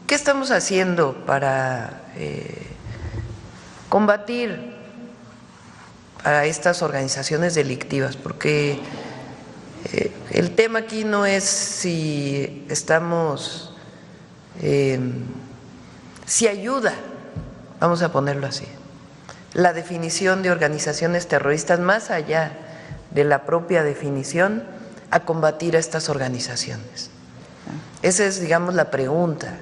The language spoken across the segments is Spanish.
¿Qué estamos haciendo para combatir a estas organizaciones delictivas? Porque el tema aquí no es si estamos, si ayuda, vamos a ponerlo así, la definición de organizaciones terroristas más allá de la propia definición a combatir a estas organizaciones. Esa es, digamos, la pregunta.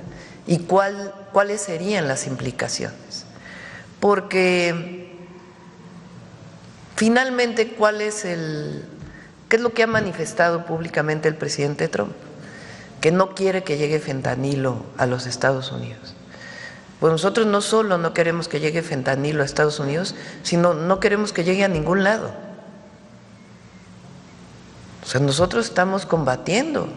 ¿Y cuáles serían las implicaciones? Porque finalmente, ¿qué es lo que ha manifestado públicamente el presidente Trump? Que no quiere que llegue fentanilo a los Estados Unidos. Pues nosotros no solo no queremos que llegue fentanilo a Estados Unidos, sino no queremos que llegue a ningún lado. O sea, nosotros estamos combatiendo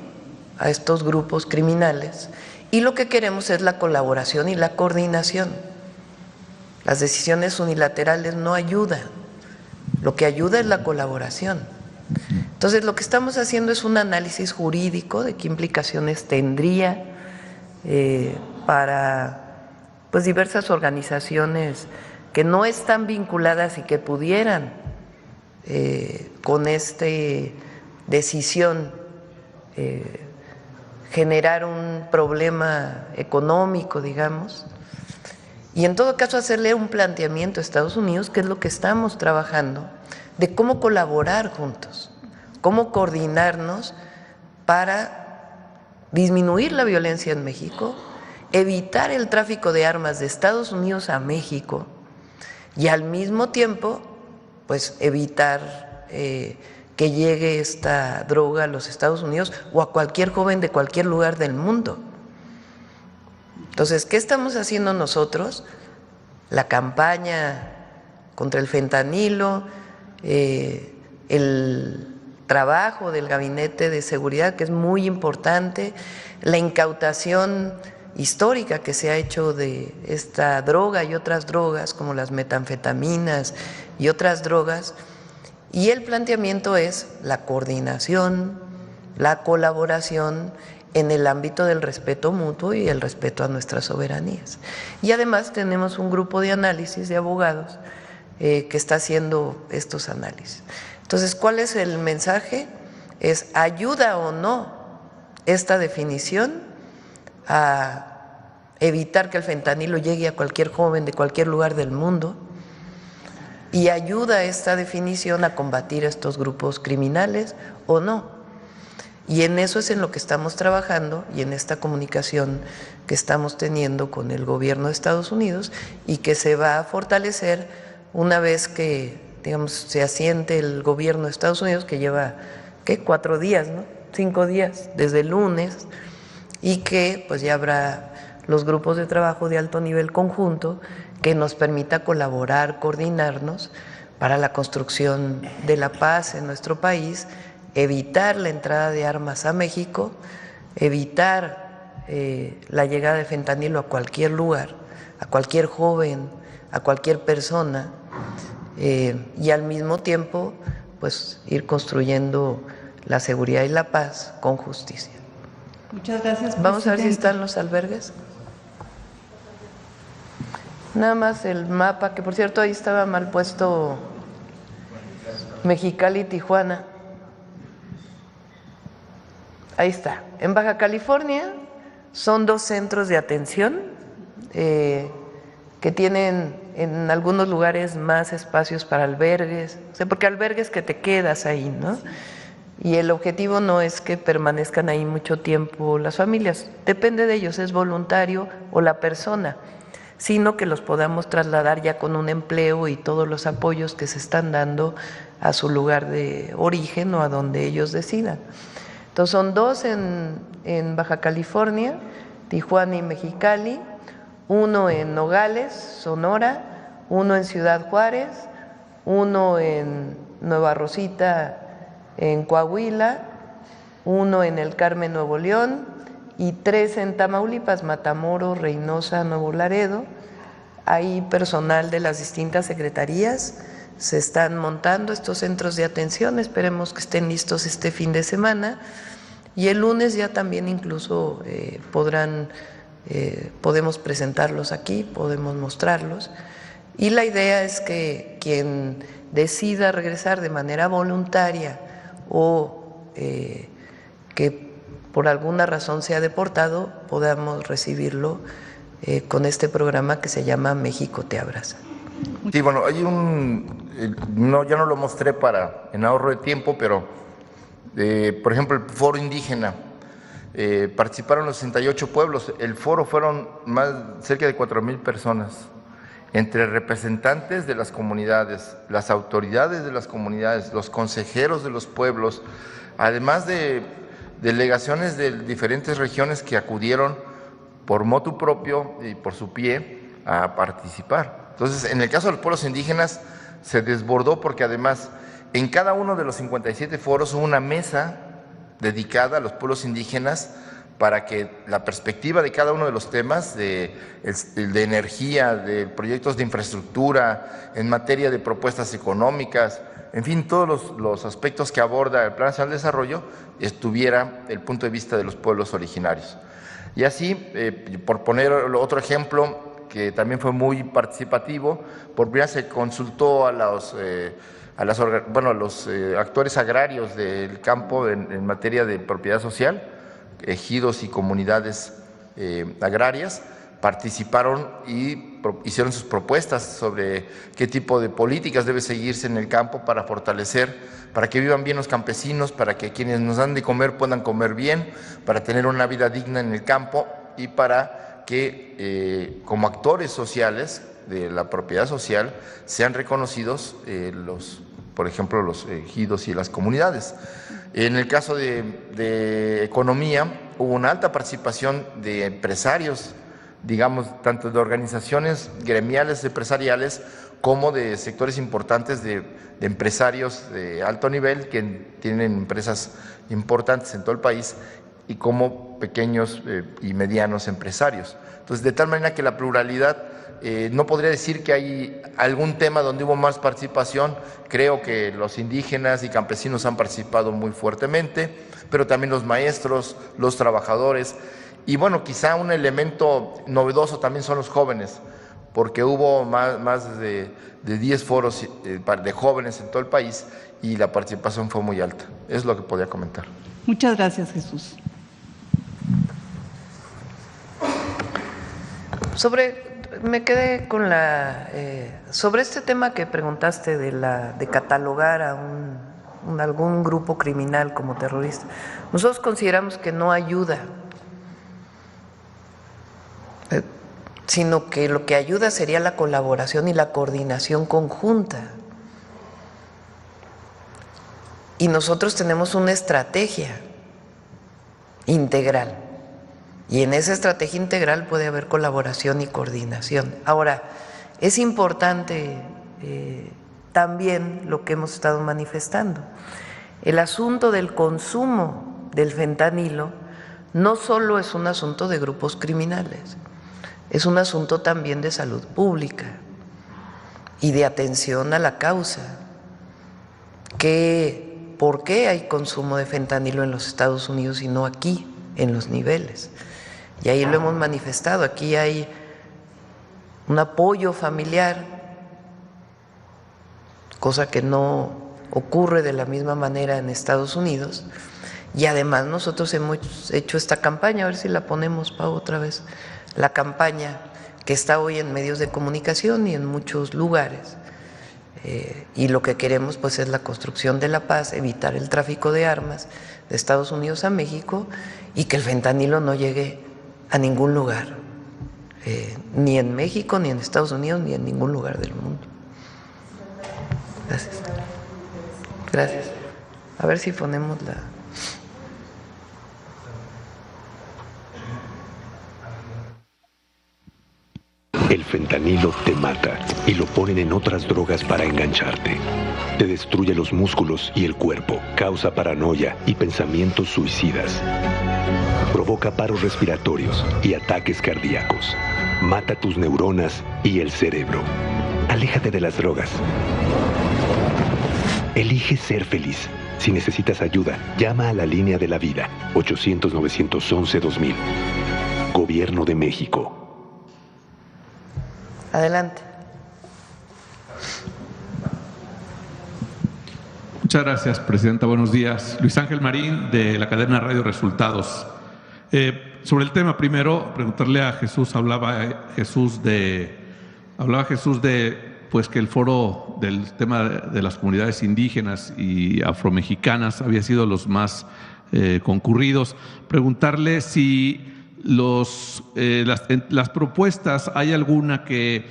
a estos grupos criminales y lo que queremos es la colaboración y la coordinación. Las decisiones unilaterales no ayudan, lo que ayuda es la colaboración. Entonces, lo que estamos haciendo es un análisis jurídico de qué implicaciones tendría para pues diversas organizaciones que no están vinculadas y que pudieran con esta decisión generar un problema económico, digamos, y en todo caso hacerle un planteamiento a Estados Unidos, que es lo que estamos trabajando, de cómo colaborar juntos, cómo coordinarnos para disminuir la violencia en México, evitar el tráfico de armas de Estados Unidos a México y al mismo tiempo, pues evitar que llegue esta droga a los Estados Unidos o a cualquier joven de cualquier lugar del mundo. Entonces, ¿qué estamos haciendo nosotros? La campaña contra el fentanilo, el trabajo del Gabinete de Seguridad, que es muy importante, la incautación histórica que se ha hecho de esta droga y otras drogas, como las metanfetaminas y otras drogas, y el planteamiento es la coordinación, la colaboración en el ámbito del respeto mutuo y el respeto a nuestras soberanías. Y además tenemos un grupo de análisis de abogados que está haciendo estos análisis. Entonces, ¿cuál es el mensaje? Es ¿ayuda o no esta definición a evitar que el fentanilo llegue a cualquier joven de cualquier lugar del mundo? ¿Y ayuda esta definición a combatir a estos grupos criminales o no? Y en eso es en lo que estamos trabajando y en esta comunicación que estamos teniendo con el gobierno de Estados Unidos y que se va a fortalecer una vez que, digamos, se asiente el gobierno de Estados Unidos, que lleva, ¿qué? 4 días, ¿no? 5 días, desde el lunes, y que pues ya habrá los grupos de trabajo de alto nivel conjunto que nos permita colaborar, coordinarnos para la construcción de la paz en nuestro país, evitar la entrada de armas a México, evitar la llegada de fentanilo a cualquier lugar, a cualquier joven, a cualquier persona, y al mismo tiempo pues ir construyendo la seguridad y la paz con justicia. Muchas gracias. Vamos a ver si están los albergues. Nada más el mapa, que por cierto ahí estaba mal puesto Mexicali y Tijuana. Ahí está. En Baja California son 2 centros de atención que tienen en algunos lugares más espacios para albergues, o sea, porque albergues que te quedas ahí, ¿no? Y el objetivo no es que permanezcan ahí mucho tiempo las familias, depende de ellos, es voluntario o la persona, sino que los podamos trasladar ya con un empleo y todos los apoyos que se están dando a su lugar de origen o a donde ellos decidan. Entonces son 2 en Baja California, Tijuana y Mexicali, 1 en Nogales, Sonora, 1 en Ciudad Juárez, 1 en Nueva Rosita, en Coahuila, 1 en El Carmen, Nuevo León, y 3 en Tamaulipas, Matamoros, Reynosa, Nuevo Laredo. Hay personal de las distintas secretarías, se están montando estos centros de atención, esperemos que estén listos este fin de semana, y el lunes ya también incluso podrán podemos presentarlos aquí, podemos mostrarlos, y la idea es que quien decida regresar de manera voluntaria o que por alguna razón sea deportado, podamos recibirlo con este programa que se llama México te abraza. Sí, bueno, hay ya no lo mostré en ahorro de tiempo, pero por ejemplo el foro indígena, participaron los 68 pueblos, el foro fueron cerca de 4,000 personas, entre representantes de las comunidades, las autoridades de las comunidades, los consejeros de los pueblos, además de delegaciones de diferentes regiones que acudieron por motu propio y por su pie a participar. Entonces, en el caso de los pueblos indígenas se desbordó porque además en cada uno de los 57 foros hubo una mesa dedicada a los pueblos indígenas para que la perspectiva de cada uno de los temas, de energía, de proyectos de infraestructura, en materia de propuestas económicas, en fin, todos los aspectos que aborda el Plan Nacional de Desarrollo, estuviera el punto de vista de los pueblos originarios. Y así, por poner otro ejemplo, que también fue muy participativo, por primera vez se consultó a los actores agrarios del campo en materia de propiedad social, ejidos y comunidades agrarias, participaron y hicieron sus propuestas sobre qué tipo de políticas debe seguirse en el campo para fortalecer, para que vivan bien los campesinos, para que quienes nos dan de comer puedan comer bien, para tener una vida digna en el campo y para que como actores sociales de la propiedad social sean reconocidos por ejemplo, los ejidos y las comunidades. En el caso de economía, hubo una alta participación de empresarios, digamos, tanto de organizaciones gremiales empresariales como de sectores importantes de empresarios de alto nivel que tienen empresas importantes en todo el país y como pequeños y medianos empresarios. Entonces, de tal manera que la pluralidad, no podría decir que hay algún tema donde hubo más participación. Creo que los indígenas y campesinos han participado muy fuertemente, pero también los maestros, los trabajadores. Y bueno, quizá un elemento novedoso también son los jóvenes, porque hubo más de 10 foros de jóvenes en todo el país y la participación fue muy alta. Es lo que podía comentar. Muchas gracias, Jesús. Me quedé con sobre este tema que preguntaste de catalogar a algún grupo criminal como terrorista. Nosotros consideramos que no ayuda, sino que lo que ayuda sería la colaboración y la coordinación conjunta. Y nosotros tenemos una estrategia integral. Y en esa estrategia integral puede haber colaboración y coordinación. Ahora, es importante también lo que hemos estado manifestando. El asunto del consumo del fentanilo no solo es un asunto de grupos criminales, es un asunto también de salud pública y de atención a la causa. ¿Por qué hay consumo de fentanilo en los Estados Unidos y no aquí, en los niveles? Y ahí lo hemos manifestado, aquí hay un apoyo familiar, cosa que no ocurre de la misma manera en Estados Unidos, y además nosotros hemos hecho esta campaña, a ver si la ponemos, Pau, otra vez, la campaña que está hoy en medios de comunicación y en muchos lugares, y lo que queremos pues es la construcción de la paz, evitar el tráfico de armas de Estados Unidos a México y que el fentanilo no llegue a ningún lugar, ni en México, ni en Estados Unidos, ni en ningún lugar del mundo. Gracias. Gracias. A ver si ponemos la... El fentanilo te mata y lo ponen en otras drogas para engancharte. Te destruye los músculos y el cuerpo, causa paranoia y pensamientos suicidas. Provoca paros respiratorios y ataques cardíacos. Mata tus neuronas y el cerebro. Aléjate de las drogas. Elige ser feliz. Si necesitas ayuda, llama a la línea de la vida, 800-911-2000. Gobierno de México. Adelante. Muchas gracias, Presidenta. Buenos días. Luis Ángel Marín, de la cadena Radio Resultados. Sobre el tema, primero, preguntarle a Jesús, hablaba Jesús de pues que el foro del tema de las comunidades indígenas y afromexicanas había sido los más concurridos. Preguntarle si las propuestas, ¿hay alguna que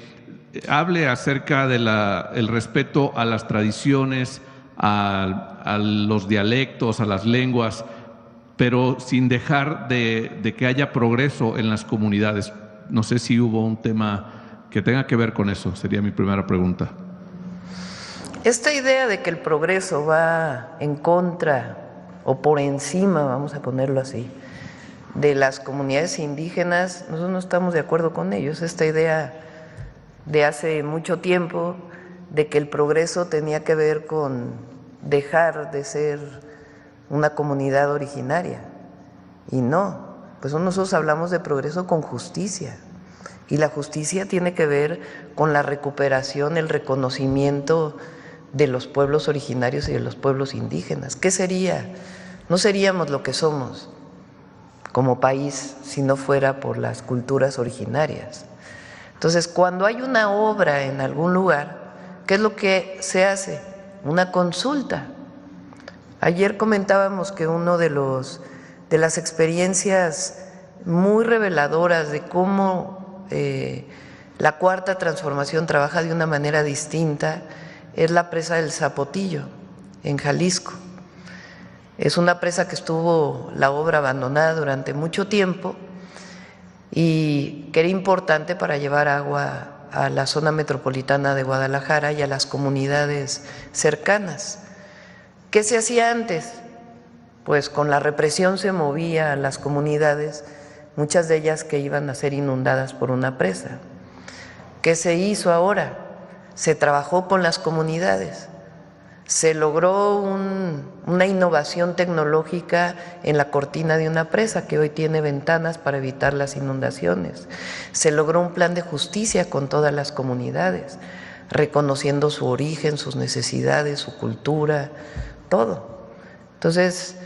hable acerca del respeto a las tradiciones, a los dialectos, a las lenguas, pero sin dejar de que haya progreso en las comunidades? No sé si hubo un tema que tenga que ver con eso, sería mi primera pregunta. Esta idea de que el progreso va en contra o por encima, vamos a ponerlo así, de las comunidades indígenas, nosotros no estamos de acuerdo con ellos. Esta idea de hace mucho tiempo de que el progreso tenía que ver con dejar de ser una comunidad originaria, y no, pues nosotros hablamos de progreso con justicia, y la justicia tiene que ver con la recuperación, el reconocimiento de los pueblos originarios y de los pueblos indígenas. ¿Qué sería? No seríamos lo que somos como país si no fuera por las culturas originarias. Entonces, cuando hay una obra en algún lugar, ¿qué es lo que se hace? Una consulta. Ayer comentábamos que uno de las experiencias muy reveladoras de cómo la Cuarta Transformación trabaja de una manera distinta es la presa del Zapotillo, en Jalisco. Es una presa que estuvo la obra abandonada durante mucho tiempo y que era importante para llevar agua a la zona metropolitana de Guadalajara y a las comunidades cercanas. ¿Qué se hacía antes? Pues con la represión se movía a las comunidades, muchas de ellas que iban a ser inundadas por una presa. ¿Qué se hizo ahora? Se trabajó con las comunidades, se logró una innovación tecnológica en la cortina de una presa que hoy tiene ventanas para evitar las inundaciones. Se logró un plan de justicia con todas las comunidades, reconociendo su origen, sus necesidades, su cultura, todo. Entonces,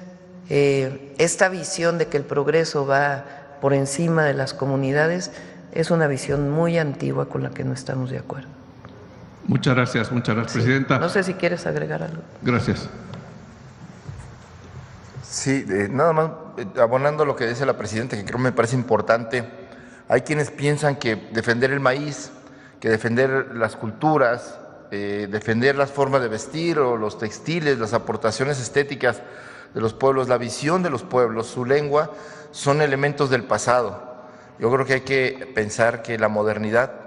esta visión de que el progreso va por encima de las comunidades es una visión muy antigua con la que no estamos de acuerdo. Muchas gracias, Presidenta. No sé si quieres agregar algo. Gracias. Sí, nada más abonando lo que dice la Presidenta, que creo me parece importante. Hay quienes piensan que defender el maíz, que defender las culturas, defender las formas de vestir o los textiles, las aportaciones estéticas de los pueblos, la visión de los pueblos, su lengua, son elementos del pasado. Yo creo que hay que pensar que la modernidad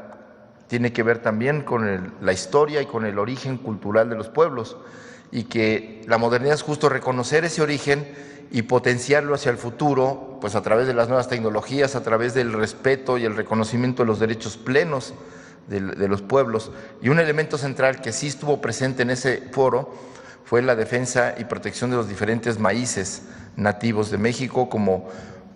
tiene que ver también con la historia y con el origen cultural de los pueblos, y que la modernidad es justo reconocer ese origen y potenciarlo hacia el futuro, pues a través de las nuevas tecnologías, a través del respeto y el reconocimiento de los derechos plenos de los pueblos. Y un elemento central que sí estuvo presente en ese foro fue la defensa y protección de los diferentes maíces nativos de México,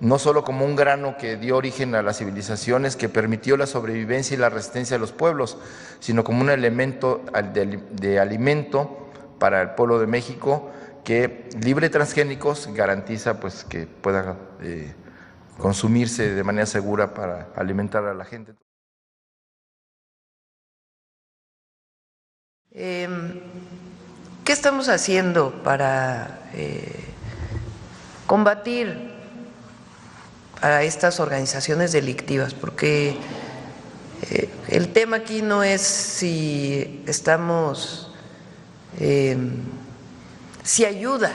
no solo como un grano que dio origen a las civilizaciones, que permitió la sobrevivencia y la resistencia de los pueblos, sino como un elemento de alimento para el pueblo de México que, libre de transgénicos, garantiza pues que pueda consumirse de manera segura para alimentar a la gente. ¿Qué estamos haciendo para combatir a estas organizaciones delictivas? Porque el tema aquí no es si estamos, si ayuda,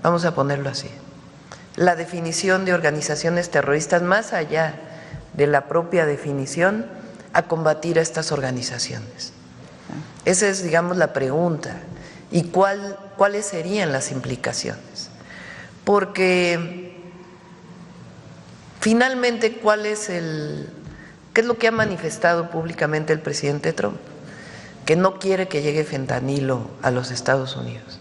vamos a ponerlo así, la definición de organizaciones terroristas más allá de la propia definición a combatir a estas organizaciones. Esa es, digamos, la pregunta. ¿Y cuáles serían las implicaciones? Porque finalmente, ¿qué es lo que ha manifestado públicamente el presidente Trump? Que no quiere que llegue fentanilo a los Estados Unidos.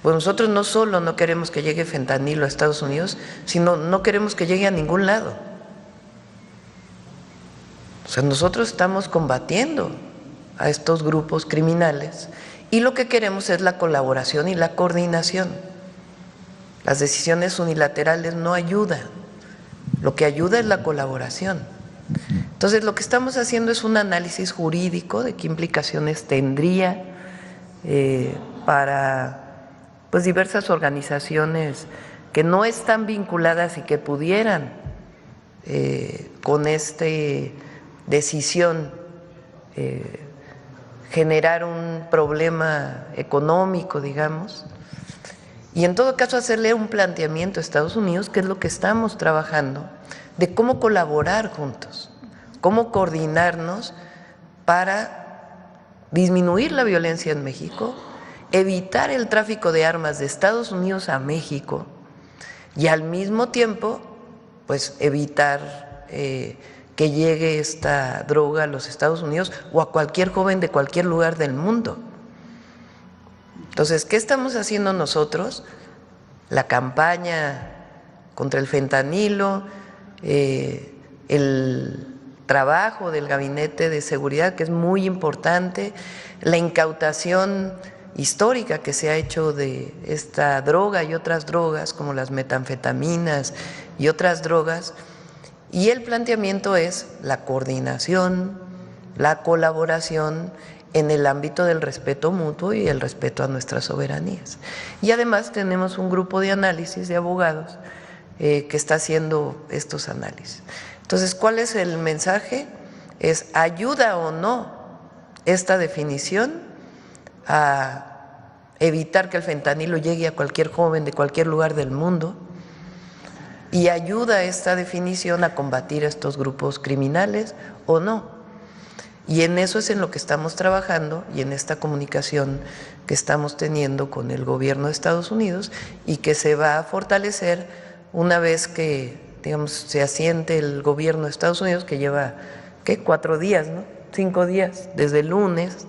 Pues nosotros no solo no queremos que llegue fentanilo a Estados Unidos, sino no queremos que llegue a ningún lado. sea, nosotros estamos combatiendo a estos grupos criminales y lo que queremos es la colaboración y la coordinación. Las decisiones unilaterales no ayudan, lo que ayuda es la colaboración. Entonces, lo que estamos haciendo es un análisis jurídico de qué implicaciones tendría para pues diversas organizaciones que no están vinculadas y que pudieran con esta decisión generar un problema económico, digamos, y en todo caso hacerle un planteamiento a Estados Unidos, que es lo que estamos trabajando, de cómo colaborar juntos, cómo coordinarnos para disminuir la violencia en México, evitar el tráfico de armas de Estados Unidos a México y al mismo tiempo pues evitar que llegue esta droga a los Estados Unidos o a cualquier joven de cualquier lugar del mundo. Entonces, ¿qué estamos haciendo nosotros? La campaña contra el fentanilo, el trabajo del Gabinete de Seguridad, que es muy importante, la incautación histórica que se ha hecho de esta droga y otras drogas, como las metanfetaminas y otras drogas, y el planteamiento es la coordinación, la colaboración en el ámbito del respeto mutuo y el respeto a nuestras soberanías. Y además tenemos un grupo de análisis de abogados que está haciendo estos análisis. Entonces, ¿cuál es el mensaje? Es: ¿ayuda o no esta definición a evitar que el fentanilo llegue a cualquier joven de cualquier lugar del mundo? ¿Y ayuda esta definición a combatir a estos grupos criminales o no? Y en eso es en lo que estamos trabajando y en esta comunicación que estamos teniendo con el gobierno de Estados Unidos y que se va a fortalecer una vez que, digamos, se asiente el gobierno de Estados Unidos, que lleva, ¿qué? 4 días, ¿no? 5 días, desde el lunes,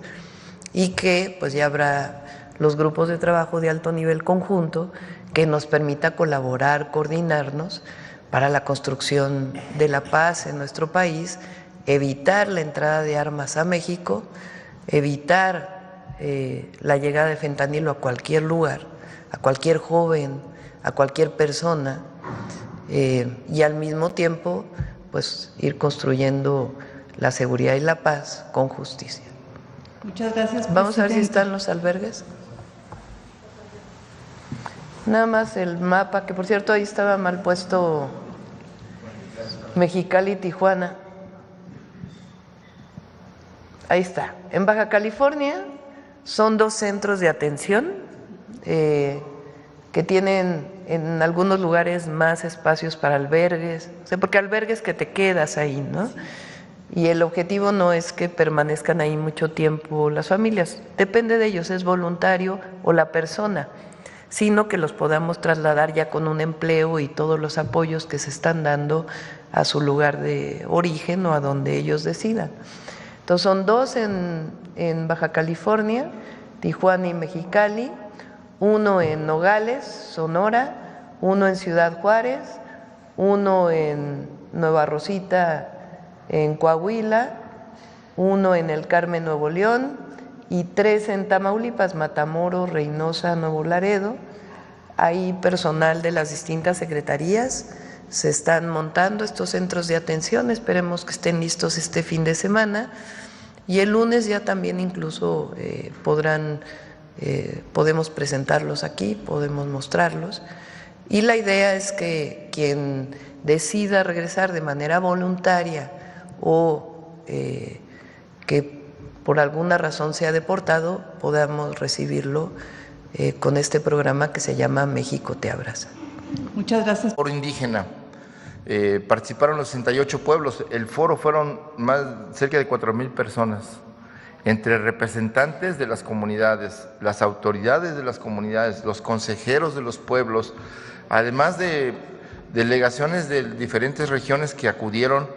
y que pues ya habrá los grupos de trabajo de alto nivel conjunto que nos permita colaborar, coordinarnos para la construcción de la paz en nuestro país, evitar la entrada de armas a México, evitar la llegada de fentanilo a cualquier lugar, a cualquier joven, a cualquier persona, y al mismo tiempo pues ir construyendo la seguridad y la paz con justicia. Muchas gracias, Vamos a ver si Presidenta. están los albergues. Nada más el mapa, que por cierto ahí estaba mal puesto Mexicali y Tijuana. Ahí está. En Baja California son 2 centros de atención que tienen en algunos lugares más espacios para albergues, o sea, porque albergues que te quedas ahí, ¿no? Y el objetivo no es que permanezcan ahí mucho tiempo las familias, depende de ellos, es voluntario o la persona, sino que los podamos trasladar ya con un empleo y todos los apoyos que se están dando a su lugar de origen o a donde ellos decidan. Entonces son 2 en Baja California, Tijuana y Mexicali, 1 en Nogales, Sonora, 1 en Ciudad Juárez, 1 en Nueva Rosita, en Coahuila, 1 en El Carmen, Nuevo León, y 3 en Tamaulipas, Matamoros, Reynosa, Nuevo Laredo. Hay personal de las distintas secretarías, se están montando estos centros de atención, esperemos que estén listos este fin de semana, y el lunes ya también incluso podemos presentarlos aquí, podemos mostrarlos, y la idea es que quien decida regresar de manera voluntaria o que por alguna razón sea deportado, podamos recibirlo con este programa que se llama México te abraza. Muchas gracias. Foro indígena. Participaron los 68 pueblos. El foro fueron cerca de 4,000 personas, entre representantes de las comunidades, las autoridades de las comunidades, los consejeros de los pueblos, además de delegaciones de diferentes regiones que acudieron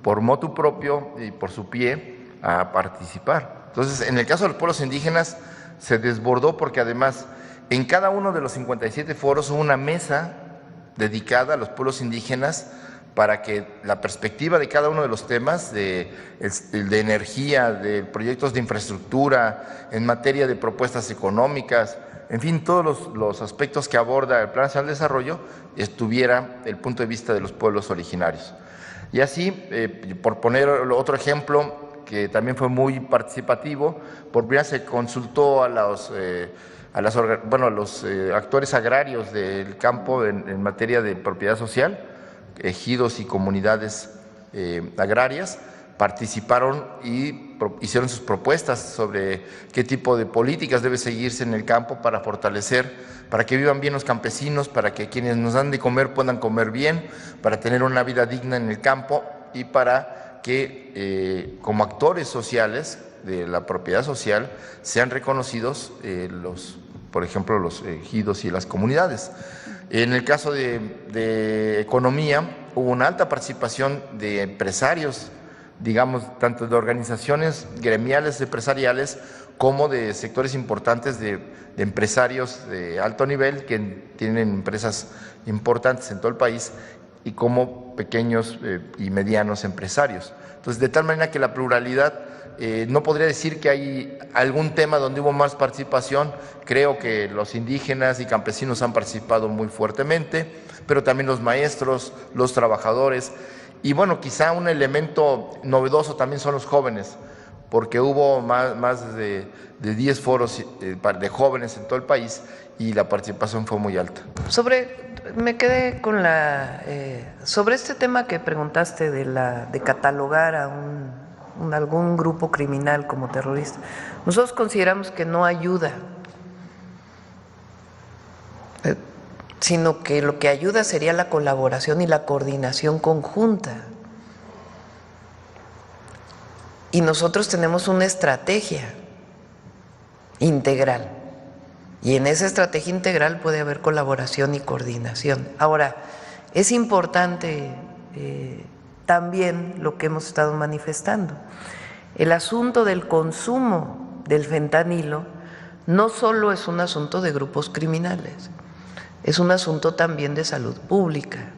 por motu propio y por su pie a participar. Entonces, en el caso de los pueblos indígenas se desbordó porque además en cada uno de los 57 foros hubo una mesa dedicada a los pueblos indígenas para que la perspectiva de cada uno de los temas, de energía, de proyectos de infraestructura, en materia de propuestas económicas, en fin, todos los aspectos que aborda el Plan Nacional de Desarrollo, estuviera el punto de vista de los pueblos originarios. Y así, por poner otro ejemplo, que también fue muy participativo, por primera vez se consultó a los actores agrarios del campo en materia de propiedad social, ejidos y comunidades agrarias, participaron y hicieron sus propuestas sobre qué tipo de políticas debe seguirse en el campo para fortalecer, para que vivan bien los campesinos, para que quienes nos dan de comer puedan comer bien, para tener una vida digna en el campo y para que como actores sociales de la propiedad social sean reconocidos por ejemplo, los ejidos y las comunidades. En el caso de economía, hubo una alta participación de empresarios, digamos, tanto de organizaciones gremiales empresariales como de sectores importantes de empresarios de alto nivel que tienen empresas importantes en todo el país y como pequeños y medianos empresarios. Entonces, de tal manera que la pluralidad, no podría decir que hay algún tema donde hubo más participación. Creo que los indígenas y campesinos han participado muy fuertemente, pero también los maestros, los trabajadores. Y bueno, quizá un elemento novedoso también son los jóvenes, porque hubo más de 10 foros de jóvenes en todo el país y la participación fue muy alta. Me quedé con sobre este tema que preguntaste de catalogar a algún grupo criminal como terrorista. Nosotros consideramos que no ayuda, sino que lo que ayuda sería la colaboración y la coordinación conjunta. Y nosotros tenemos una estrategia integral. Y en esa estrategia integral puede haber colaboración y coordinación. Ahora, es importante también lo que hemos estado manifestando. El asunto del consumo del fentanilo no solo es un asunto de grupos criminales, es un asunto también de salud pública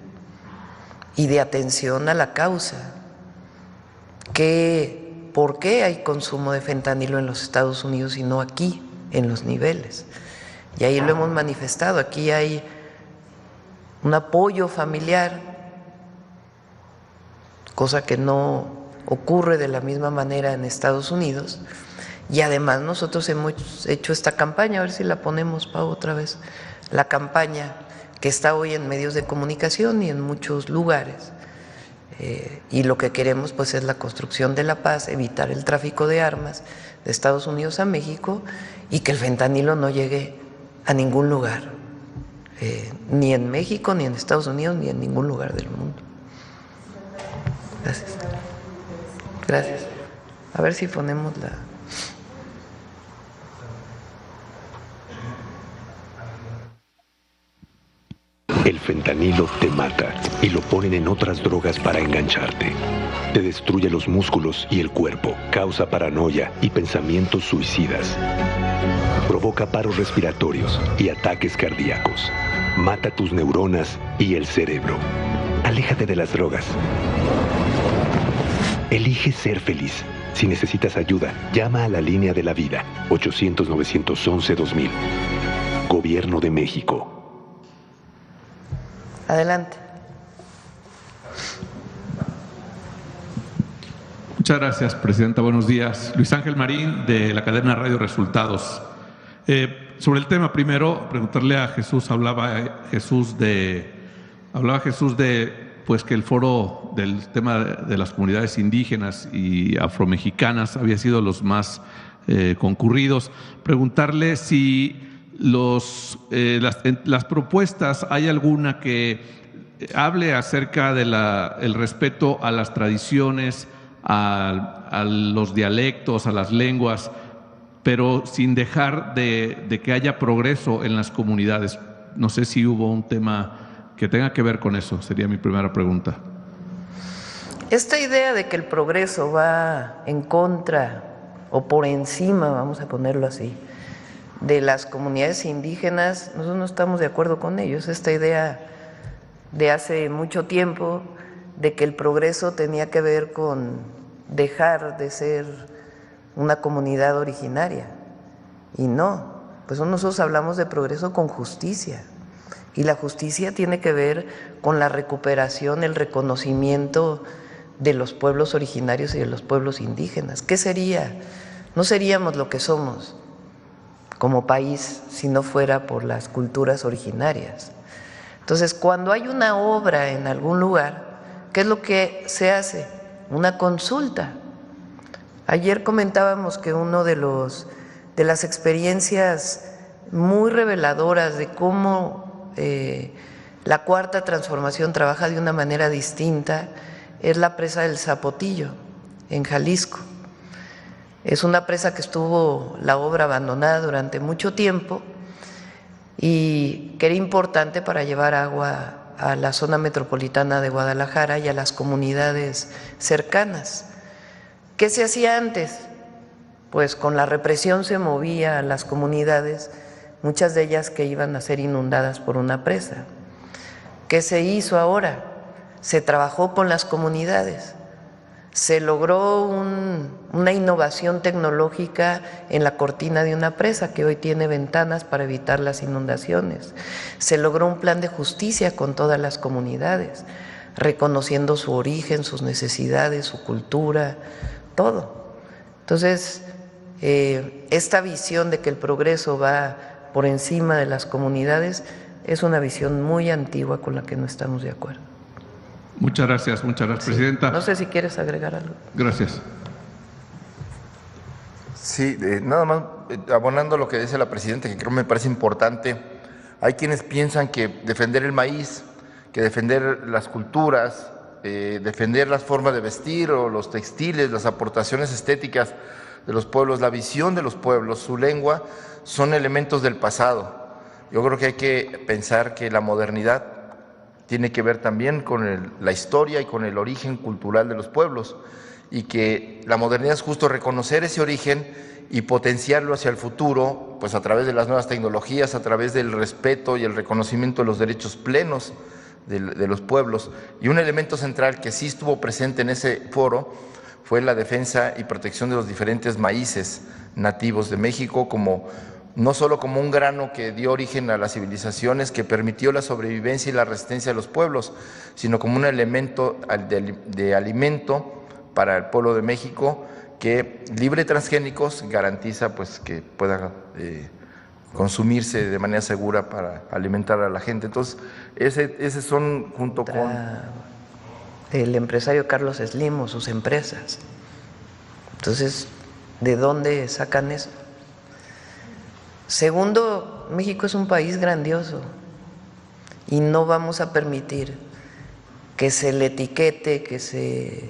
y de atención a la causa. ¿Por qué hay consumo de fentanilo en los Estados Unidos y no aquí, en los niveles? Y ahí lo hemos manifestado. Aquí hay un apoyo familiar, cosa que no ocurre de la misma manera en Estados Unidos. Y además nosotros hemos hecho esta campaña, a ver si la ponemos, Pau, otra vez, la campaña que está hoy en medios de comunicación y en muchos lugares. Y lo que queremos pues es la construcción de la paz, evitar el tráfico de armas de Estados Unidos a México y que el fentanilo no llegue a ningún lugar, ni en México, ni en Estados Unidos, ni en ningún lugar del mundo. Gracias. Gracias. A ver si ponemos la... El fentanilo te mata y lo ponen en otras drogas para engancharte. Te destruye los músculos y el cuerpo, causa paranoia y pensamientos suicidas. Provoca paros respiratorios y ataques cardíacos. Mata tus neuronas y el cerebro. Aléjate de las drogas. Elige ser feliz. Si necesitas ayuda, llama a la línea de la vida, 800-911-2000. Gobierno de México. Adelante. Muchas gracias, Presidenta. Buenos días. Luis Ángel Marín, de la cadena Radio Resultados. Sobre el tema, primero, preguntarle a Jesús, hablaba Jesús de pues que el foro del tema de las comunidades indígenas y afromexicanas había sido los más concurridos. Preguntarle si las propuestas, ¿hay alguna que hable acerca del respeto a las tradiciones, a los dialectos, a las lenguas, pero sin dejar de que haya progreso en las comunidades? No sé si hubo un tema que tenga que ver con eso, sería mi primera pregunta. Esta idea de que el progreso va en contra o por encima, vamos a ponerlo así, de las comunidades indígenas, nosotros no estamos de acuerdo con ellos. Esta idea de hace mucho tiempo de que el progreso tenía que ver con dejar de ser una comunidad originaria. Y no, pues nosotros hablamos de progreso con justicia. Y la justicia tiene que ver con la recuperación, el reconocimiento de los pueblos originarios y de los pueblos indígenas. ¿Qué sería? No seríamos lo que somos como país si no fuera por las culturas originarias. Entonces, cuando hay una obra en algún lugar, ¿qué es lo que se hace? Una consulta. Ayer comentábamos que uno de las experiencias muy reveladoras de cómo la Cuarta Transformación trabaja de una manera distinta es la presa del Zapotillo, en Jalisco. Es una presa que estuvo la obra abandonada durante mucho tiempo y que era importante para llevar agua a la zona metropolitana de Guadalajara y a las comunidades cercanas. ¿Qué se hacía antes? Pues con la represión se movía a las comunidades, muchas de ellas que iban a ser inundadas por una presa. ¿Qué se hizo ahora? Se trabajó con las comunidades, se logró una innovación tecnológica en la cortina de una presa que hoy tiene ventanas para evitar las inundaciones. Se logró un plan de justicia con todas las comunidades, reconociendo su origen, sus necesidades, su cultura, todo. Entonces, esta visión de que el progreso va por encima de las comunidades es una visión muy antigua con la que no estamos de acuerdo. Muchas gracias, Presidenta. No sé si quieres agregar algo. Gracias. Sí, nada más abonando lo que dice la Presidenta, que creo me parece importante. Hay quienes piensan que defender el maíz, que defender las culturas, defender las formas de vestir o los textiles, las aportaciones estéticas de los pueblos, la visión de los pueblos, su lengua, son elementos del pasado. Yo creo que hay que pensar que la modernidad tiene que ver también con la historia y con el origen cultural de los pueblos, y que la modernidad es justo reconocer ese origen y potenciarlo hacia el futuro, pues a través de las nuevas tecnologías, a través del respeto y el reconocimiento de los derechos plenos de los pueblos. Y un elemento central que sí estuvo presente en ese foro fue la defensa y protección de los diferentes maíces nativos de México, no solo como un grano que dio origen a las civilizaciones, que permitió la sobrevivencia y la resistencia de los pueblos, sino como un elemento de alimento para el pueblo de México que, libre de transgénicos, garantiza pues que pueda consumirse de manera segura para alimentar a la gente. Entonces, ese son junto con el empresario Carlos Slim o sus empresas. Entonces, ¿de dónde sacan eso? Segundo, México es un país grandioso y no vamos a permitir que se le etiquete, que se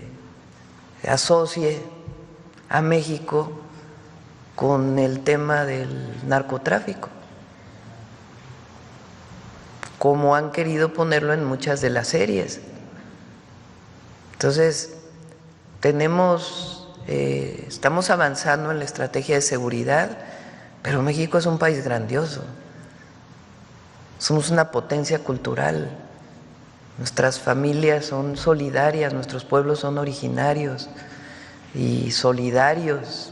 asocie a México con el tema del narcotráfico, como han querido ponerlo en muchas de las series. Entonces, estamos avanzando en la estrategia de seguridad, pero México es un país grandioso. Somos una potencia cultural. Nuestras familias son solidarias, nuestros pueblos son originarios y solidarios.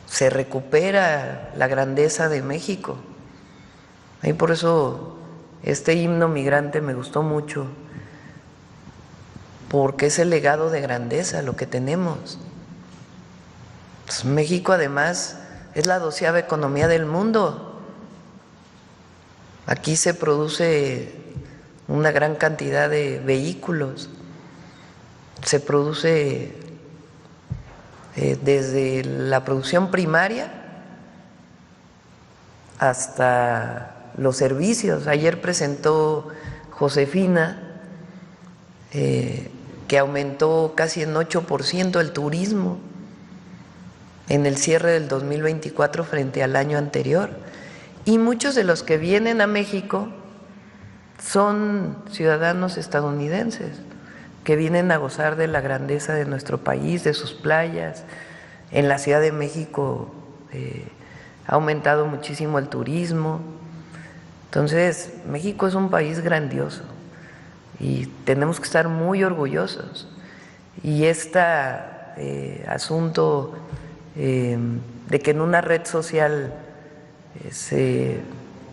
Se recupera la grandeza de México. Y por eso este himno migrante me gustó mucho, porque es el legado de grandeza lo que tenemos. Pues México además es la 12ª economía del mundo. Aquí se produce una gran cantidad de vehículos, se produce desde la producción primaria hasta los servicios. Ayer presentó Josefina que aumentó casi en 8% el turismo en el cierre del 2024 frente al año anterior. Y muchos de los que vienen a México son ciudadanos estadounidenses que vienen a gozar de la grandeza de nuestro país, de sus playas. En la Ciudad de México ha aumentado muchísimo el turismo. Entonces, México es un país grandioso y tenemos que estar muy orgullosos. Y este asunto de que en una red social se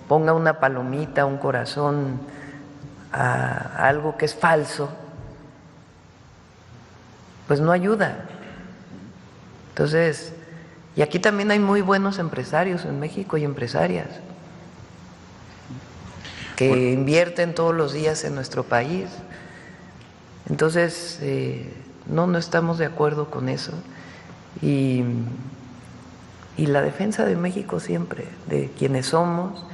ponga una palomita, un corazón a algo que es falso, pues no ayuda. Entonces, y aquí también hay muy buenos empresarios en México y empresarias que invierten todos los días en nuestro país. Entonces, no estamos de acuerdo con eso. Y la defensa de México siempre, de quienes somos,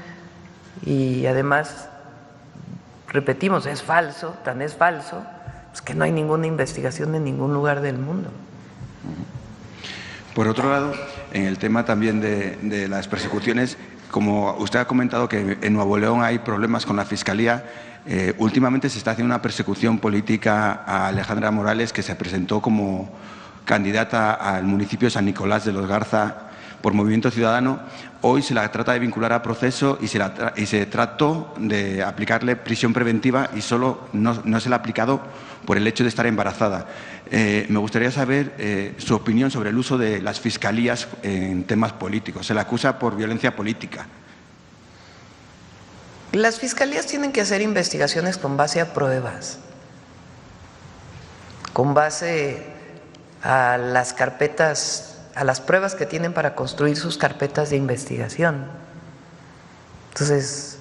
y además, repetimos, es falso, tan es falso, pues que no hay ninguna investigación en ningún lugar del mundo. Por otro lado, en el tema también de las persecuciones, como usted ha comentado que en Nuevo León hay problemas con la Fiscalía, últimamente se está haciendo una persecución política a Alejandra Morales, que se presentó como candidata al municipio de San Nicolás de los Garza por Movimiento Ciudadano. Hoy se la trata de vincular a proceso y se trató de aplicarle prisión preventiva y solo no se le ha aplicado por el hecho de estar embarazada. Me gustaría saber su opinión sobre el uso de las fiscalías en temas políticos. Se la acusa por violencia política. Las fiscalías tienen que hacer investigaciones con base a pruebas, con base a las carpetas, a las pruebas que tienen para construir sus carpetas de investigación. Entonces,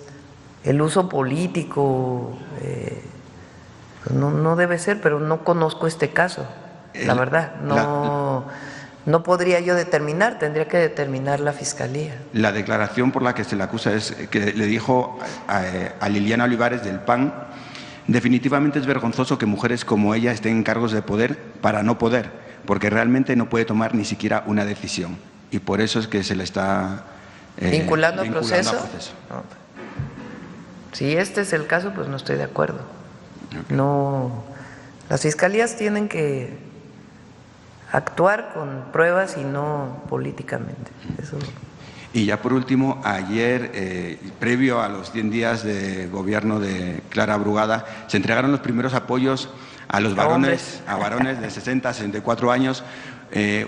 el uso político no debe ser, pero no conozco este caso, la verdad. No podría yo determinar, tendría que determinar la Fiscalía. La declaración por la que se le acusa es que le dijo a Liliana Olivares del PAN: definitivamente es vergonzoso que mujeres como ella estén en cargos de poder para no poder, porque realmente no puede tomar ni siquiera una decisión. Y por eso es que se le está vinculando a proceso. No. Si este es el caso, pues no estoy de acuerdo. Okay. No, las fiscalías tienen que actuar con pruebas y no políticamente. Eso. Y ya por último, ayer, previo a los 100 días de gobierno de Clara Brugada, se entregaron los primeros apoyos a los varones, a varones de 60 a 64 años.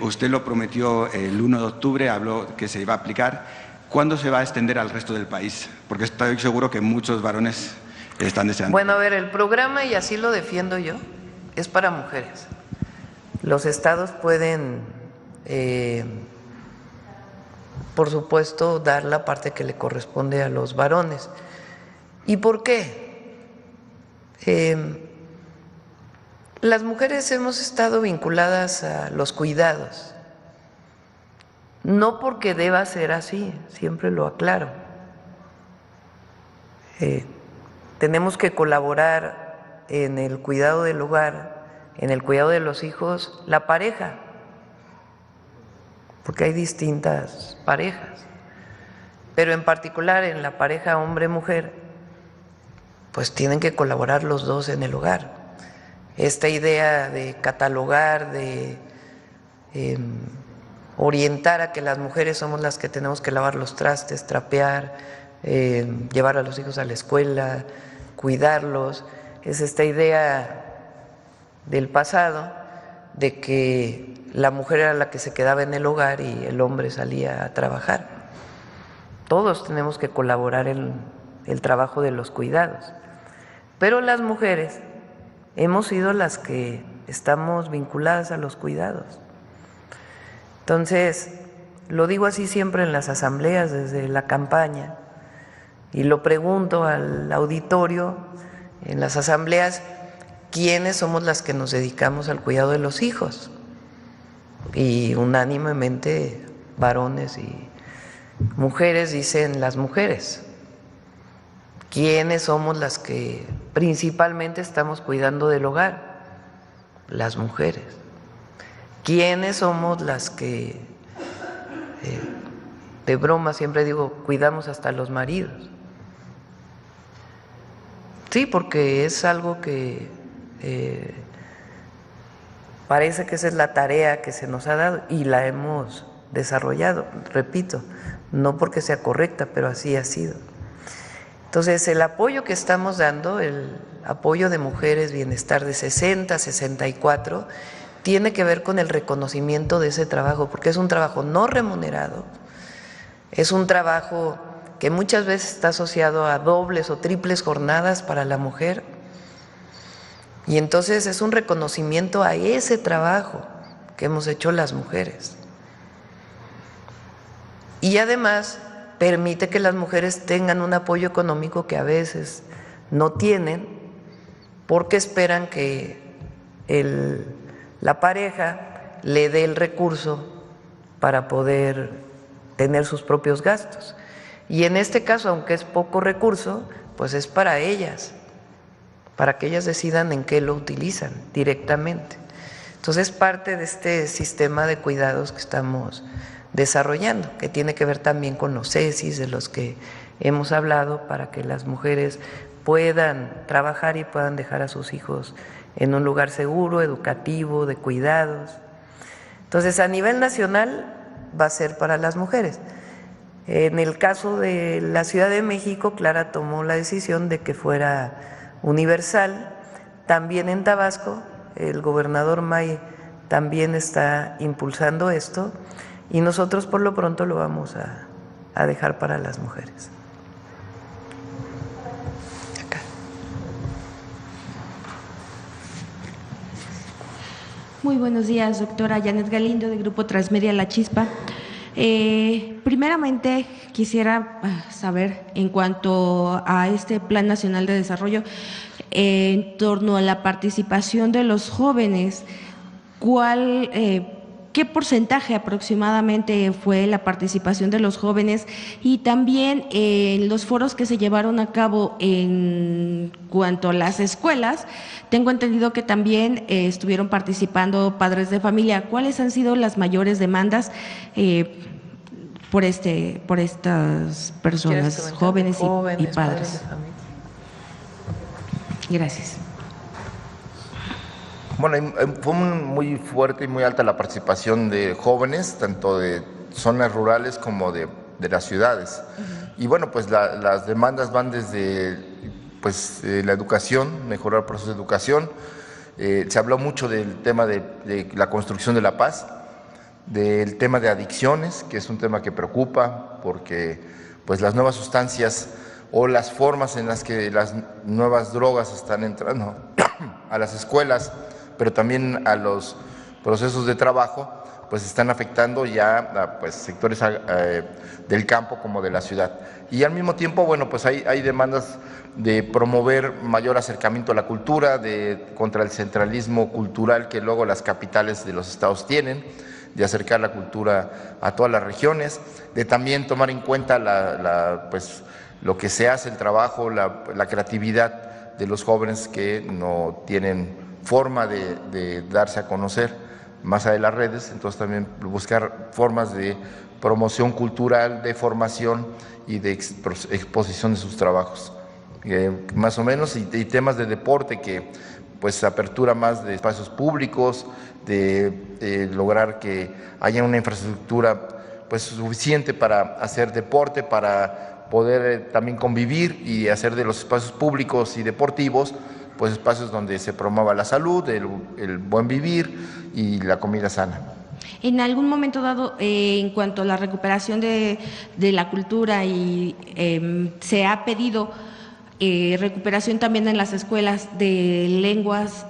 Usted lo prometió el 1 de octubre, habló que se iba a aplicar. ¿Cuándo se va a extender al resto del país? Porque estoy seguro que muchos varones están deseando. Bueno, a ver, el programa, y así lo defiendo yo, es para mujeres. Los estados pueden, por supuesto, dar la parte que le corresponde a los varones. ¿Y por qué? Las mujeres hemos estado vinculadas a los cuidados, no porque deba ser así, siempre lo aclaro. Tenemos que colaborar en el cuidado del hogar, en el cuidado de los hijos, la pareja, porque hay distintas parejas, pero en particular en la pareja hombre-mujer, pues tienen que colaborar los dos en el hogar. Esta idea de catalogar, de orientar a que las mujeres somos las que tenemos que lavar los trastes, trapear, llevar a los hijos a la escuela, cuidarlos, es esta idea del pasado de que la mujer era la que se quedaba en el hogar y el hombre salía a trabajar. Todos tenemos que colaborar en el trabajo de los cuidados, pero las mujeres hemos sido las que estamos vinculadas a los cuidados. Entonces, lo digo así siempre en las asambleas desde la campaña y lo pregunto al auditorio en las asambleas: ¿quiénes somos las que nos dedicamos al cuidado de los hijos? Y unánimemente varones y mujeres dicen las mujeres. ¿Quiénes somos las que principalmente estamos cuidando del hogar? Las mujeres. ¿Quiénes somos las que, de broma siempre digo, cuidamos hasta los maridos? Sí, porque es algo que parece que esa es la tarea que se nos ha dado y la hemos desarrollado, repito, no porque sea correcta, pero así ha sido. Entonces, el apoyo que estamos dando, el apoyo de Mujeres Bienestar de 60 a 64, tiene que ver con el reconocimiento de ese trabajo, porque es un trabajo no remunerado, es un trabajo que muchas veces está asociado a dobles o triples jornadas para la mujer, y entonces es un reconocimiento a ese trabajo que hemos hecho las mujeres. Y además permite que las mujeres tengan un apoyo económico que a veces no tienen, porque esperan que la pareja le dé el recurso para poder tener sus propios gastos. Y en este caso, aunque es poco recurso, pues es para ellas, para que ellas decidan en qué lo utilizan directamente. Entonces, es parte de este sistema de cuidados que estamos desarrollando, que tiene que ver también con los CESIs de los que hemos hablado, para que las mujeres puedan trabajar y puedan dejar a sus hijos en un lugar seguro, educativo, de cuidados. Entonces, a nivel nacional va a ser para las mujeres. En el caso de la Ciudad de México, Clara tomó la decisión de que fuera universal. También en Tabasco, el gobernador May también está impulsando esto, y nosotros por lo pronto lo vamos a dejar para las mujeres. Acá. Muy buenos días, doctora Janet Galindo, de Grupo Transmedia La Chispa. Primeramente, quisiera saber, en cuanto a este Plan Nacional de Desarrollo, en torno a la participación de los jóvenes, ¿qué porcentaje aproximadamente fue la participación de los jóvenes? Y también en los foros que se llevaron a cabo en cuanto a las escuelas, tengo entendido que también estuvieron participando padres de familia. ¿Cuáles han sido las mayores demandas por estas personas, jóvenes y padres? Gracias. Bueno, fue muy fuerte y muy alta la participación de jóvenes, tanto de zonas rurales como de las ciudades. Y bueno, pues las demandas van desde la educación, mejorar el proceso de educación. Se habló mucho del tema de la construcción de la paz, del tema de adicciones, que es un tema que preocupa, porque pues las nuevas sustancias o las formas en las que las nuevas drogas están entrando a las escuelas, pero también a los procesos de trabajo, pues están afectando ya a sectores del campo como de la ciudad. Y al mismo tiempo, bueno, pues hay demandas de promover mayor acercamiento a la cultura, contra el centralismo cultural que luego las capitales de los estados tienen, de acercar la cultura a todas las regiones, de también tomar en cuenta lo que se hace, el trabajo, la creatividad de los jóvenes que no tienen forma de darse a conocer más allá de las redes. Entonces también buscar formas de promoción cultural, de formación y de exposición de sus trabajos, más o menos, y temas de deporte, que pues apertura más de espacios públicos, de lograr que haya una infraestructura pues suficiente para hacer deporte, para poder también convivir y hacer de los espacios públicos y deportivos pues espacios donde se promueva la salud, el buen vivir y la comida sana. En algún momento dado, en cuanto a la recuperación de la cultura, se ha pedido recuperación también en las escuelas de lenguas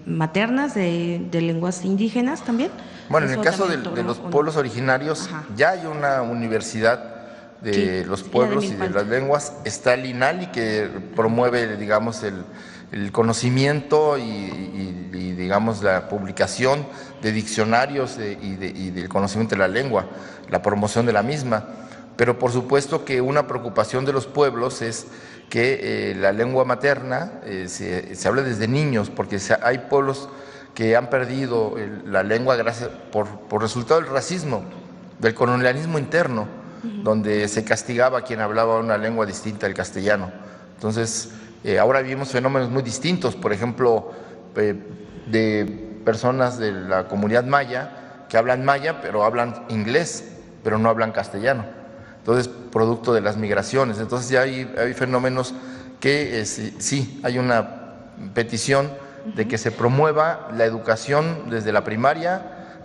maternas, de lenguas indígenas también. Bueno, en el caso de los pueblos originarios, ya hay una universidad de los pueblos y de las lenguas. Está el INALI, que promueve, digamos, el conocimiento y digamos, la publicación de diccionarios y del conocimiento de la lengua, la promoción de la misma. Pero por supuesto que una preocupación de los pueblos es que la lengua materna se hable desde niños, porque hay pueblos que han perdido la lengua por resultado del racismo, del colonialismo interno, donde se castigaba a quien hablaba una lengua distinta al castellano. Entonces, ahora vivimos fenómenos muy distintos, por ejemplo, de personas de la comunidad maya que hablan maya, pero hablan inglés, pero no hablan castellano. entonces producto de las migraciones. Entonces ya hay fenómenos que sí, hay una petición de que se promueva la educación desde la primaria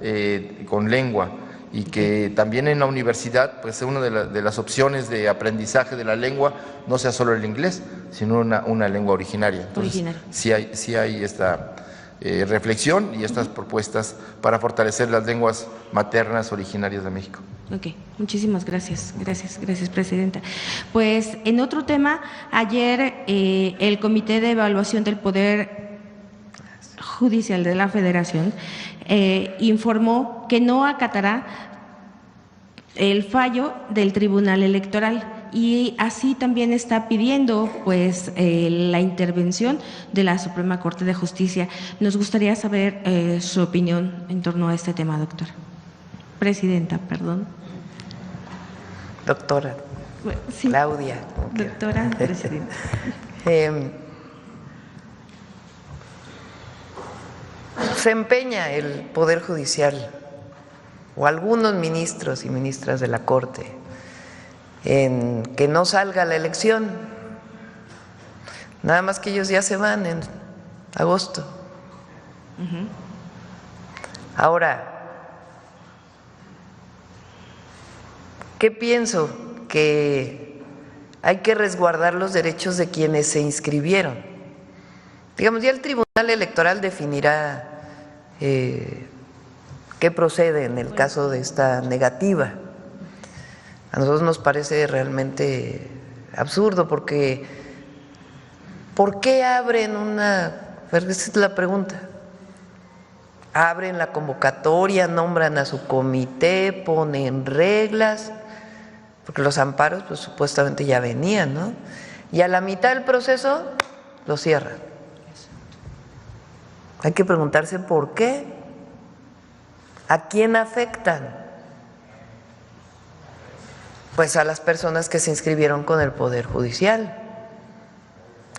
con lengua, y que también en la universidad pues una de las opciones de aprendizaje de la lengua no sea solo el inglés, sino una lengua originaria. Entonces, sí hay esta reflexión y estas propuestas para fortalecer las lenguas maternas originarias de México. Ok, muchísimas gracias, Presidenta. Pues en otro tema, ayer el Comité de Evaluación del Poder Judicial de la Federación informó que no acatará el fallo del Tribunal Electoral, y así también está pidiendo pues la intervención de la Suprema Corte de Justicia. Nos gustaría saber su opinión en torno a este tema, Presidenta, perdón. Doctora. Sí. Claudia. Doctora, Presidenta. Se empeña el Poder Judicial o algunos ministros y ministras de la Corte en que no salga la elección, nada más que ellos ya se van en agosto. Ahora, ¿qué pienso? Que hay que resguardar los derechos de quienes se inscribieron. Digamos, ya el Tribunal Electoral definirá qué procede en el caso de esta negativa. A nosotros nos parece realmente absurdo, porque ¿por qué abren una? Esa es la pregunta. Abren la convocatoria, nombran a su comité, ponen reglas, porque los amparos pues supuestamente ya venían, ¿no? Y a la mitad del proceso lo cierran. Hay que preguntarse por qué, a quién afectan. Pues a las personas que se inscribieron con el Poder Judicial.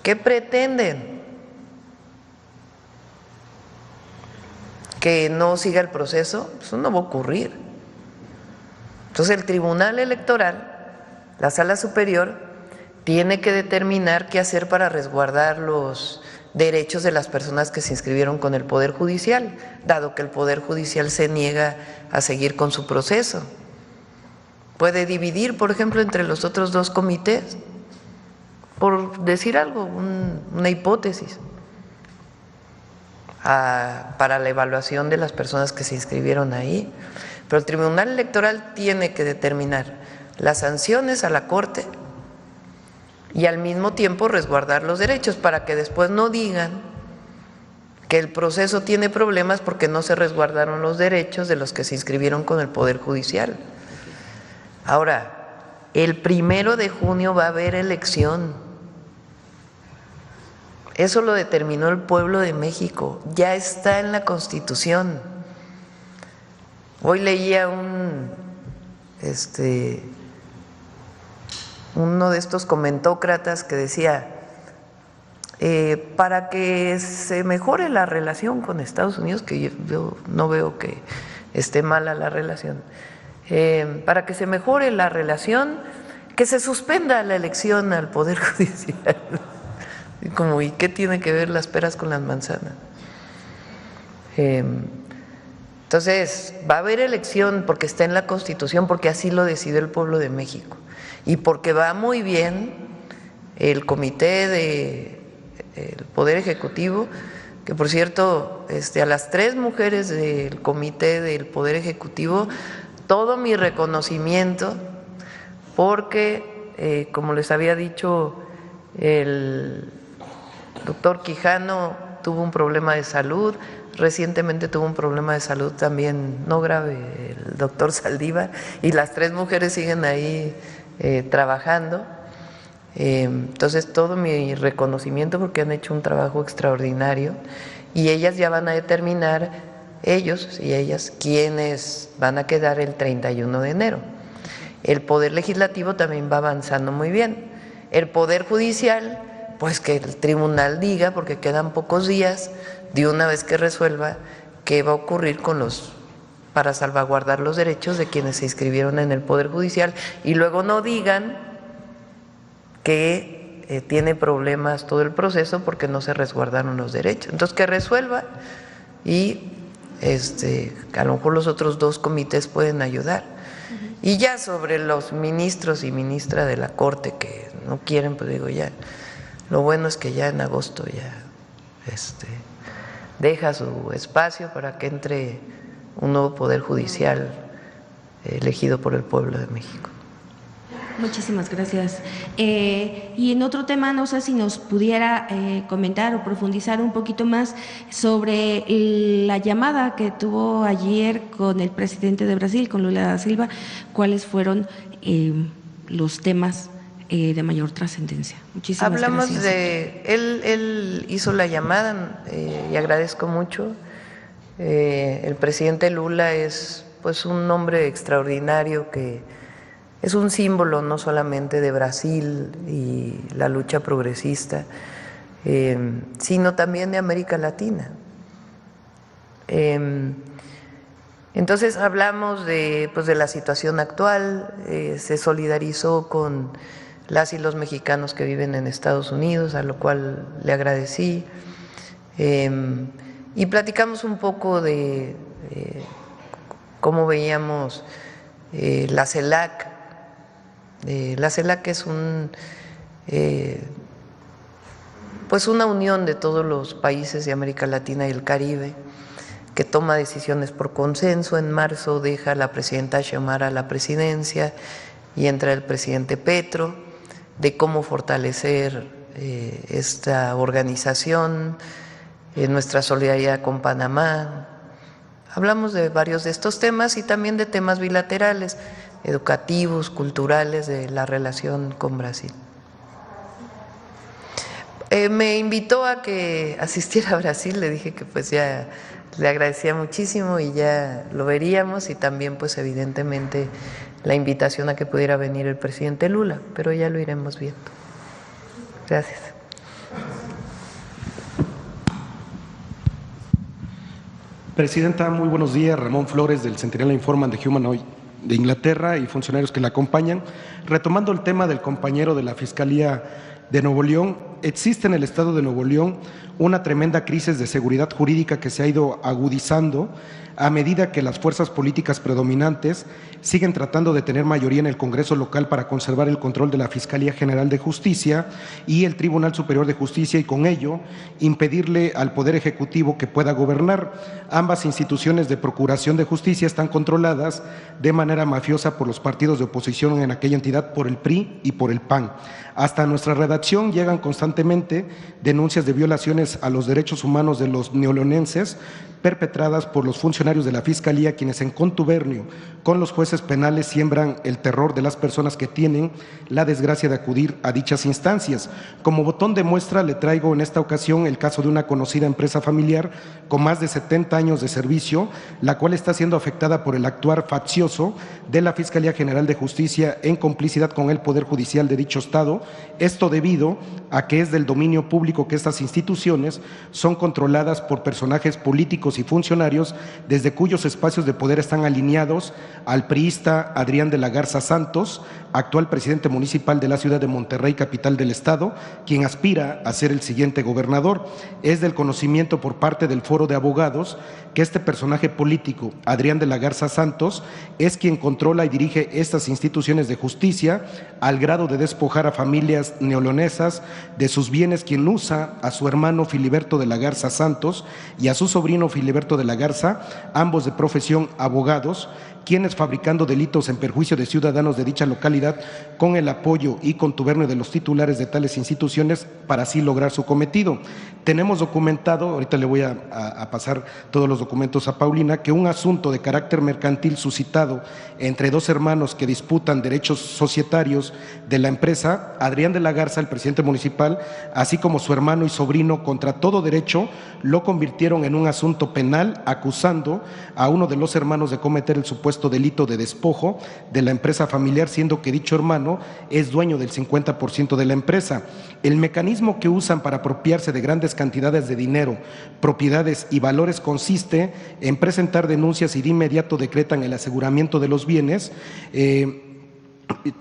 ¿Qué pretenden? ¿Que no siga el proceso? Eso no va a ocurrir. Entonces el Tribunal Electoral, la Sala Superior, tiene que determinar qué hacer para resguardar los derechos de las personas que se inscribieron con el Poder Judicial, dado que el Poder Judicial se niega a seguir con su proceso. Puede dividir, por ejemplo, entre los otros dos comités, por decir algo, una hipótesis, para la evaluación de las personas que se inscribieron ahí. Pero el Tribunal Electoral tiene que determinar las sanciones a la Corte y al mismo tiempo resguardar los derechos, para que después no digan que el proceso tiene problemas porque no se resguardaron los derechos de los que se inscribieron con el Poder Judicial. Ahora, el 1 de junio va a haber elección. Eso lo determinó el pueblo de México, ya está en la Constitución. Hoy leía uno de estos comentócratas que decía, para que se mejore la relación con Estados Unidos, que yo no veo que esté mala la relación, para que se mejore la relación, que se suspenda la elección al Poder Judicial. ¿Y qué tiene que ver las peras con las manzanas? Entonces, va a haber elección porque está en la Constitución, porque así lo decidió el pueblo de México, y porque va muy bien el Comité del Poder Ejecutivo, que por cierto, a las 3 mujeres del Comité del Poder Ejecutivo, todo mi reconocimiento, porque, como les había dicho, el doctor Quijano tuvo un problema de salud, recientemente tuvo un problema de salud también, no grave, el doctor Saldívar, y las 3 mujeres siguen ahí trabajando. Entonces, todo mi reconocimiento, porque han hecho un trabajo extraordinario, y ellas ya van a determinar, ellos y ellas, quiénes van a quedar el 31 de enero. El Poder Legislativo también va avanzando muy bien. El Poder Judicial, pues que el tribunal diga, porque quedan pocos días, de una vez que resuelva qué va a ocurrir con los para salvaguardar los derechos de quienes se inscribieron en el Poder Judicial y luego no digan que tiene problemas todo el proceso porque no se resguardaron los derechos. Entonces, que resuelva y a lo mejor los otros dos comités pueden ayudar. Y ya sobre los ministros y ministra de la Corte que no quieren, pues digo, ya, lo bueno es que ya en agosto ya deja su espacio para que entre un nuevo Poder Judicial elegido por el pueblo de México. Muchísimas gracias. Y en otro tema, no sé si nos pudiera comentar o profundizar un poquito más sobre la llamada que tuvo ayer con el presidente de Brasil, con Lula da Silva, cuáles fueron los temas de mayor trascendencia. Muchísimas Hablamos gracias. Él hizo la llamada y agradezco mucho. El presidente Lula es pues un hombre extraordinario que es un símbolo no solamente de Brasil y la lucha progresista, sino también de América Latina. Entonces hablamos de la situación actual, se solidarizó con las y los mexicanos que viven en Estados Unidos, a lo cual le agradecí, y platicamos un poco de cómo veíamos la CELAC. La CELAC es pues una unión de todos los países de América Latina y el Caribe que toma decisiones por consenso. En marzo deja la presidenta Xiomara la presidencia y entra el presidente Petro, de cómo fortalecer esta organización, nuestra solidaridad con Panamá. Hablamos de varios de estos temas y también de temas bilaterales, educativos, culturales, de la relación con Brasil. Me invitó a que asistiera a Brasil, le dije que pues ya le agradecía muchísimo y ya lo veríamos, y también pues evidentemente la invitación a que pudiera venir el presidente Lula, pero ya lo iremos viendo. Gracias. Presidenta, muy buenos días. Ramón Flores, del Centinela Informan de Humanoid de Inglaterra, y funcionarios que la acompañan. Retomando el tema del compañero de la Fiscalía de Nuevo León, existe en el estado de Nuevo León una tremenda crisis de seguridad jurídica que se ha ido agudizando a medida que las fuerzas políticas predominantes siguen tratando de tener mayoría en el Congreso local para conservar el control de la Fiscalía General de Justicia y el Tribunal Superior de Justicia, y con ello impedirle al Poder Ejecutivo que pueda gobernar. Ambas instituciones de procuración de justicia están controladas de manera mafiosa por los partidos de oposición en aquella entidad, por el PRI y por el PAN. Hasta nuestra redacción llegan constantemente denuncias de violaciones a los derechos humanos de los neoleonenses perpetradas por los funcionarios de la Fiscalía, quienes en contubernio con los jueces penales siembran el terror de las personas que tienen la desgracia de acudir a dichas instancias. Como botón de muestra le traigo en esta ocasión el caso de una conocida empresa familiar con más de 70 años de servicio, la cual está siendo afectada por el actuar faccioso de la Fiscalía General de Justicia en complicidad con el Poder Judicial de dicho estado. Esto debido a que es del dominio público que estas instituciones son controladas por personajes políticos y funcionarios desde cuyos espacios de poder están alineados al priista Adrián de la Garza Santos, actual presidente municipal de la ciudad de Monterrey, capital del estado, quien aspira a ser el siguiente gobernador. Es del conocimiento por parte del Foro de Abogados que este personaje político, Adrián de la Garza Santos, es quien controla y dirige estas instituciones de justicia al grado de despojar a familias neoleonesas de sus bienes, quien usa a su hermano Filiberto de la Garza Santos y a su sobrino Filiberto de la Garza, ambos de profesión abogados, quienes, fabricando delitos en perjuicio de ciudadanos de dicha localidad, con el apoyo y contubernio de los titulares de tales instituciones, para así lograr su cometido. Tenemos documentado, ahorita le voy a pasar todos los documentos a Paulina, que un asunto de carácter mercantil suscitado entre dos hermanos que disputan derechos societarios de la empresa, Adrián de la Garza, el presidente municipal, así como su hermano y sobrino contra todo derecho, lo convirtieron en un asunto penal, acusando a uno de los hermanos de cometer el supuesto delito de despojo de la empresa familiar, siendo que dicho hermano es dueño del 50% de la empresa. El mecanismo que usan para apropiarse de grandes cantidades de dinero, propiedades y valores consiste en presentar denuncias y de inmediato decretan el aseguramiento de los bienes.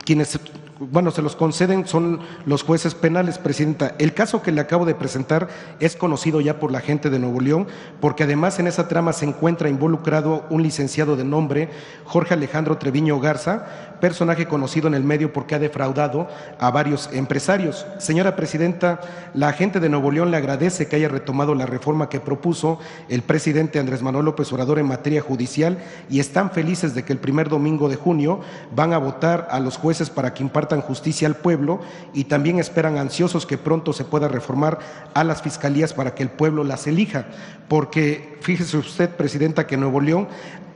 Quienes se los conceden son los jueces penales, Presidenta. El caso que le acabo de presentar es conocido ya por la gente de Nuevo León, porque además en esa trama se encuentra involucrado un licenciado de nombre Jorge Alejandro Treviño Garza, personaje conocido en el medio porque ha defraudado a varios empresarios. Señora Presidenta, la gente de Nuevo León le agradece que haya retomado la reforma que propuso el presidente Andrés Manuel López Obrador en materia judicial y están felices de que el primer domingo de junio van a votar a los jueces para que impartan justicia al pueblo y también esperan ansiosos que pronto se pueda reformar a las fiscalías para que el pueblo las elija, porque fíjese usted, Presidenta, que en Nuevo León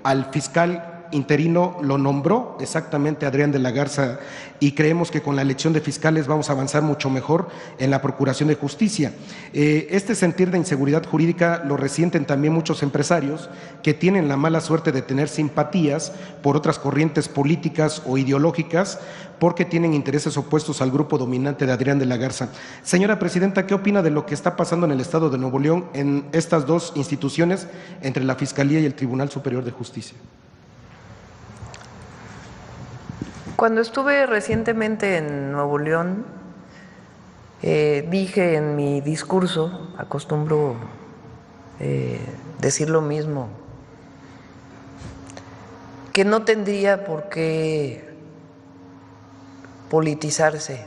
al fiscal interino lo nombró exactamente Adrián de la Garza y creemos que con la elección de fiscales vamos a avanzar mucho mejor en la procuración de justicia. Este sentir de inseguridad jurídica lo resienten también muchos empresarios que tienen la mala suerte de tener simpatías por otras corrientes políticas o ideológicas porque tienen intereses opuestos al grupo dominante de Adrián de la Garza. Señora Presidenta, ¿qué opina de lo que está pasando en el Estado de Nuevo León en estas dos instituciones entre la Fiscalía y el Tribunal Superior de Justicia? Cuando estuve recientemente en Nuevo León, dije en mi discurso, acostumbro decir lo mismo, que no tendría por qué politizarse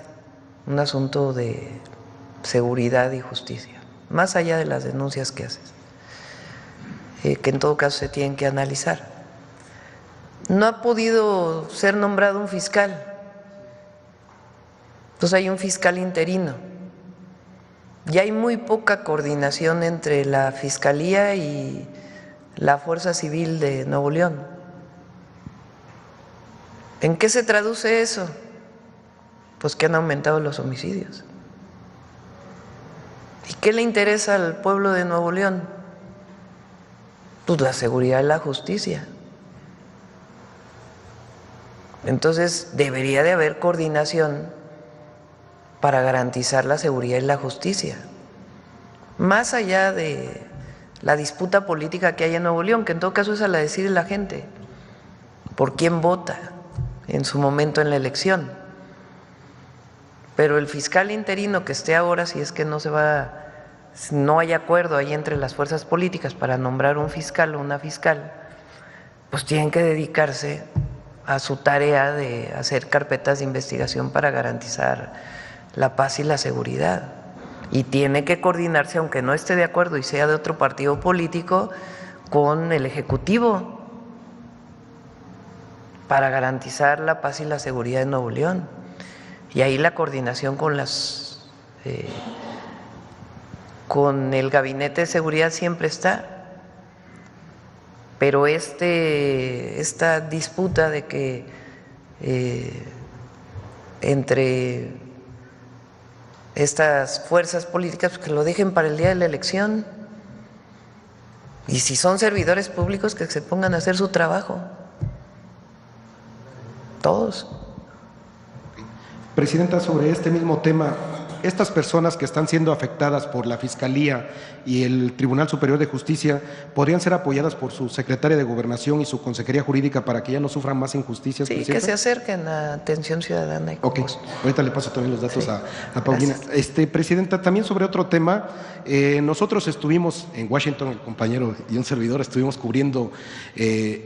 un asunto de seguridad y justicia, más allá de las denuncias que haces, que en todo caso se tienen que analizar. No ha podido ser nombrado un fiscal, entonces hay un fiscal interino y hay muy poca coordinación entre la Fiscalía y la Fuerza Civil de Nuevo León. ¿En qué se traduce eso? Pues que han aumentado los homicidios. ¿Y qué le interesa al pueblo de Nuevo León? Pues la seguridad y la justicia. Entonces debería de haber coordinación para garantizar la seguridad y la justicia, más allá de la disputa política que hay en Nuevo León, que en todo caso es a la decide la gente, por quién vota en su momento en la elección. Pero el fiscal interino que esté ahora, si es que no hay acuerdo ahí entre las fuerzas políticas para nombrar un fiscal o una fiscal, pues tienen que dedicarse a su tarea de hacer carpetas de investigación para garantizar la paz y la seguridad. Y tiene que coordinarse, aunque no esté de acuerdo y sea de otro partido político, con el Ejecutivo para garantizar la paz y la seguridad de Nuevo León. Y ahí la coordinación con con el Gabinete de Seguridad siempre está. Pero esta disputa de que entre estas fuerzas políticas, pues que lo dejen para el día de la elección, y si son servidores públicos, que se pongan a hacer su trabajo, todos. Presidenta, sobre este mismo tema, estas personas que están siendo afectadas por la Fiscalía y el Tribunal Superior de Justicia podrían ser apoyadas por su secretaria de Gobernación y su Consejería Jurídica para que ya no sufran más injusticias. Sí, Presidenta, que se acerquen a Atención Ciudadana. Ok, ahorita le paso también los datos a Paulina. Presidenta, también sobre otro tema, nosotros estuvimos en Washington, el compañero y un servidor, estuvimos cubriendo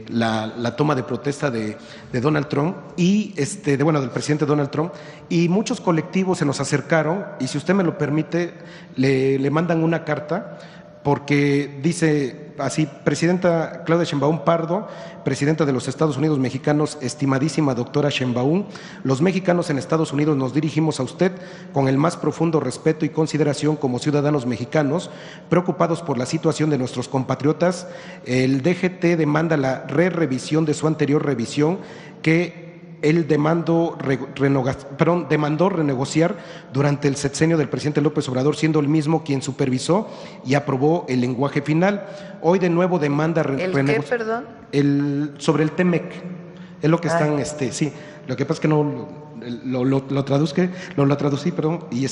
la toma de protesta de Donald Trump y del presidente Donald Trump, y muchos colectivos se nos acercaron. Y si usted me lo permite, le mandan una carta porque dice así: Presidenta Claudia Sheinbaum Pardo, Presidenta de los Estados Unidos Mexicanos, estimadísima doctora Sheinbaum, los mexicanos en Estados Unidos nos dirigimos a usted con el más profundo respeto y consideración como ciudadanos mexicanos, preocupados por la situación de nuestros compatriotas. El DGT demanda la revisión de su anterior revisión que él demandó renegociar durante el sexenio del presidente López Obrador, siendo el mismo quien supervisó y aprobó el lenguaje final. Hoy de nuevo demanda ¿El qué, perdón? Sobre el TEMEC. Es lo que están, sí. Lo que pasa es que no lo traducí, perdón. Y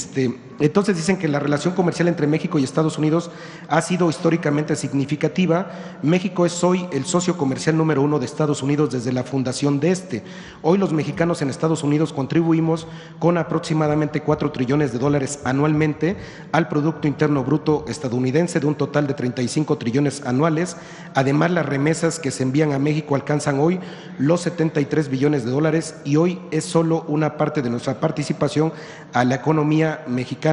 entonces dicen que la relación comercial entre México y Estados Unidos ha sido históricamente significativa. México es hoy el socio comercial número 1 de Estados Unidos desde la fundación de Hoy los mexicanos en Estados Unidos contribuimos con aproximadamente $4 trillones anualmente al Producto Interno Bruto estadounidense, de un total de 35 trillones anuales. Además, las remesas que se envían a México alcanzan hoy los 73 billones de dólares, y hoy es solo una parte de nuestra participación a la economía mexicana.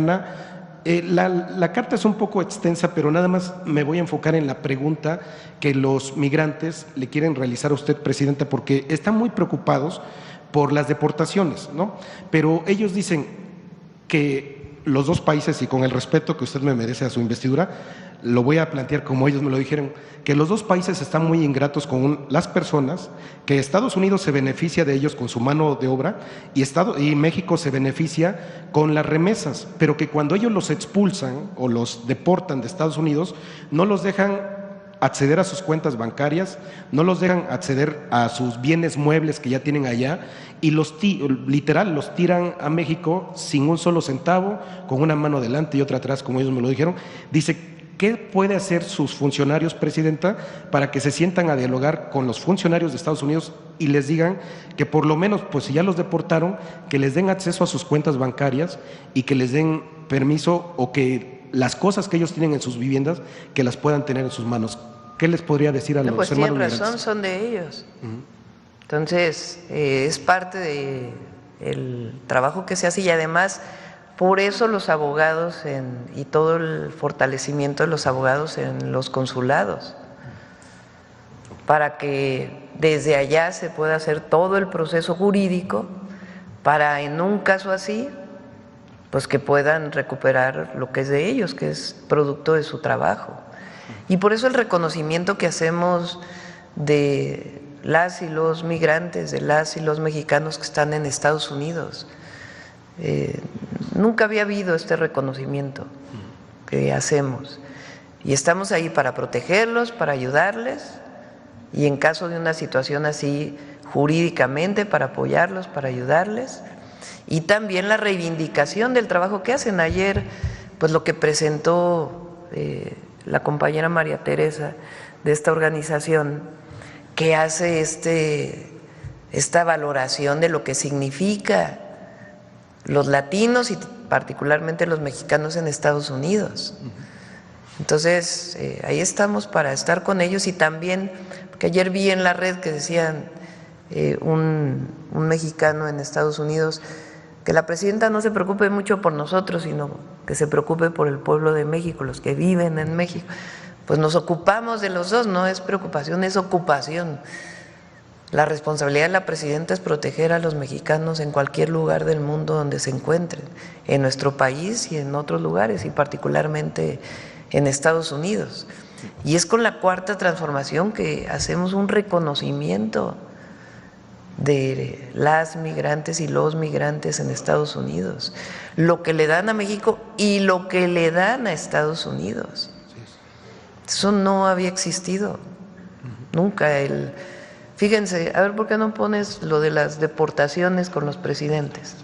La carta es un poco extensa, pero nada más me voy a enfocar en la pregunta que los migrantes le quieren realizar a usted, Presidenta, porque están muy preocupados por las deportaciones, ¿no? Pero ellos dicen que los dos países, y con el respeto que usted me merece a su investidura, lo voy a plantear como ellos me lo dijeron, que los dos países están muy ingratos con las personas, que Estados Unidos se beneficia de ellos con su mano de obra y México se beneficia con las remesas, pero que cuando ellos los expulsan o los deportan de Estados Unidos, no los dejan acceder a sus cuentas bancarias, no los dejan acceder a sus bienes muebles que ya tienen allá, y literal los tiran a México sin un solo centavo, con una mano delante y otra atrás, como ellos me lo dijeron. Dice, ¿qué puede hacer sus funcionarios, Presidenta, para que se sientan a dialogar con los funcionarios de Estados Unidos y les digan que por lo menos, pues si ya los deportaron, que les den acceso a sus cuentas bancarias y que les den permiso, o que las cosas que ellos tienen en sus viviendas, que las puedan tener en sus manos? ¿Qué les podría decir a los hermanos migrantes? Pues tienen razón, son de ellos. Entonces, es parte del trabajo que se hace, y además por eso los abogados y todo el fortalecimiento de los abogados en los consulados, para que desde allá se pueda hacer todo el proceso jurídico para, en un caso así, pues que puedan recuperar lo que es de ellos, que es producto de su trabajo. Y por eso el reconocimiento que hacemos de las y los migrantes, de las y los mexicanos que están en Estados Unidos. Nunca había habido este reconocimiento que hacemos, y estamos ahí para protegerlos, para ayudarles, y en caso de una situación así, jurídicamente, para apoyarlos, para ayudarles, y también la reivindicación del trabajo que hacen. Ayer, pues lo que presentó la compañera María Teresa de esta organización, que hace esta valoración de lo que significa los latinos y particularmente los mexicanos en Estados Unidos. Entonces, ahí estamos para estar con ellos. Y también, porque ayer vi en la red que decían un mexicano en Estados Unidos, que la presidenta no se preocupe mucho por nosotros, sino que se preocupe por el pueblo de México, los que viven en México. Pues nos ocupamos de los dos, no es preocupación, es ocupación. La responsabilidad de la presidenta es proteger a los mexicanos en cualquier lugar del mundo donde se encuentren, en nuestro país y en otros lugares, y particularmente en Estados Unidos. Y es con la Cuarta Transformación que hacemos un reconocimiento de las migrantes y los migrantes en Estados Unidos, lo que le dan a México y lo que le dan a Estados Unidos. Eso no había existido nunca. Fíjense, a ver, ¿por qué no pones lo de las deportaciones con los presidentes?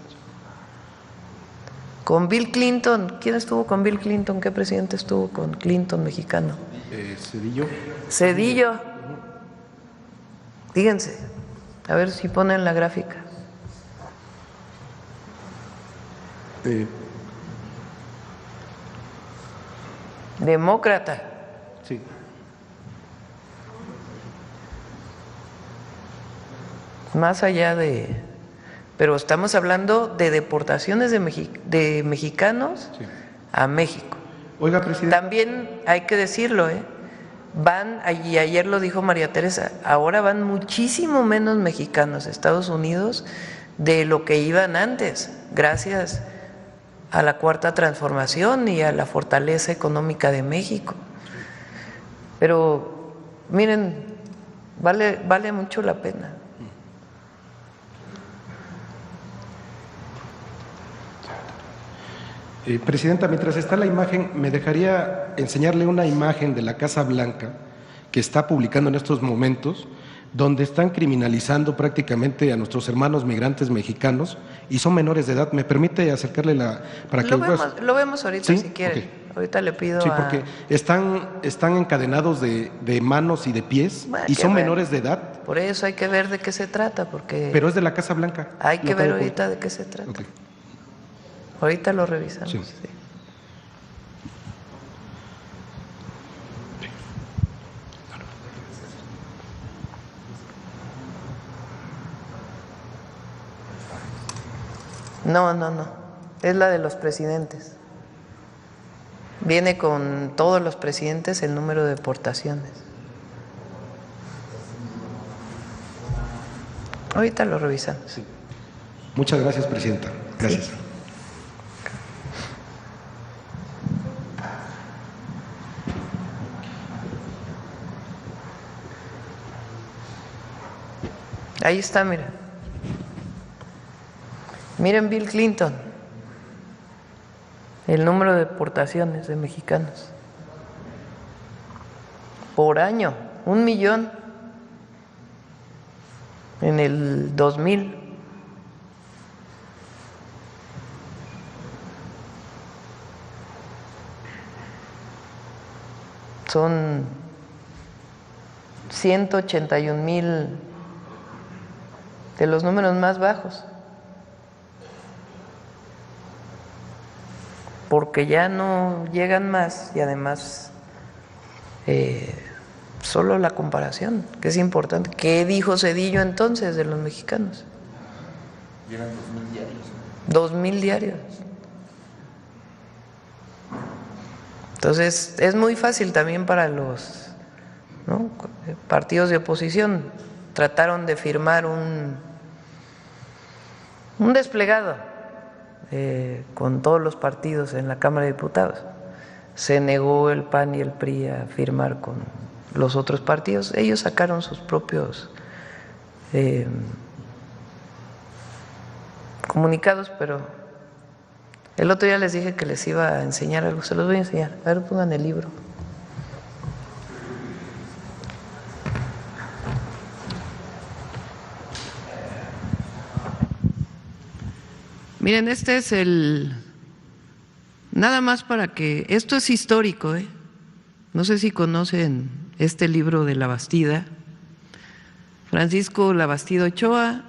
Con Bill Clinton, ¿quién estuvo con Bill Clinton? ¿Qué presidente estuvo con Clinton, mexicano? Cedillo. Fíjense, a ver si ponen la gráfica. Demócrata. Sí. Más allá de… Pero estamos hablando de deportaciones de mexicanos, sí, a México. Oiga, presidenta. También hay que decirlo, van, y ayer lo dijo María Teresa, ahora van muchísimo menos mexicanos a Estados Unidos de lo que iban antes, gracias a la Cuarta Transformación y a la fortaleza económica de México. Pero miren, vale mucho la pena. Presidenta, mientras está la imagen, me dejaría enseñarle una imagen de la Casa Blanca que está publicando en estos momentos, donde están criminalizando prácticamente a nuestros hermanos migrantes mexicanos y son menores de edad. ¿Me permite acercarle para que lo vemos ahorita, ¿sí? Si quiere. Okay. Ahorita le pido sí, porque están encadenados de manos y de pies, bueno, y son menores de edad. Por eso hay que ver de qué se trata, porque… Pero es de la Casa Blanca. Hay que ver ahorita de qué se trata. Okay. Ahorita lo revisamos. Sí. Sí. No, es la de los presidentes. Viene con todos los presidentes el número de deportaciones. Ahorita lo revisamos. Sí. Muchas gracias, Presidenta. Gracias. Sí. Ahí está, mira. Miren Bill Clinton, el número de deportaciones de mexicanos por año, 1 millón en el 2000. Son 181,000 de los números más bajos. Porque ya no llegan más y además solo la comparación, que es importante. ¿Qué dijo Zedillo entonces de los mexicanos? Llegan 2,000 diarios. 2,000 diarios. Entonces es muy fácil también para los partidos de oposición. Trataron de firmar un desplegado con todos los partidos en la Cámara de Diputados. Se negó el PAN y el PRI a firmar con los otros partidos. Ellos sacaron sus propios comunicados, pero el otro día les dije que les iba a enseñar algo. Se los voy a enseñar. A ver, pongan el libro. Miren, este es nada más para que, esto es histórico, no sé si conocen este libro de Labastida, Francisco Labastida Ochoa,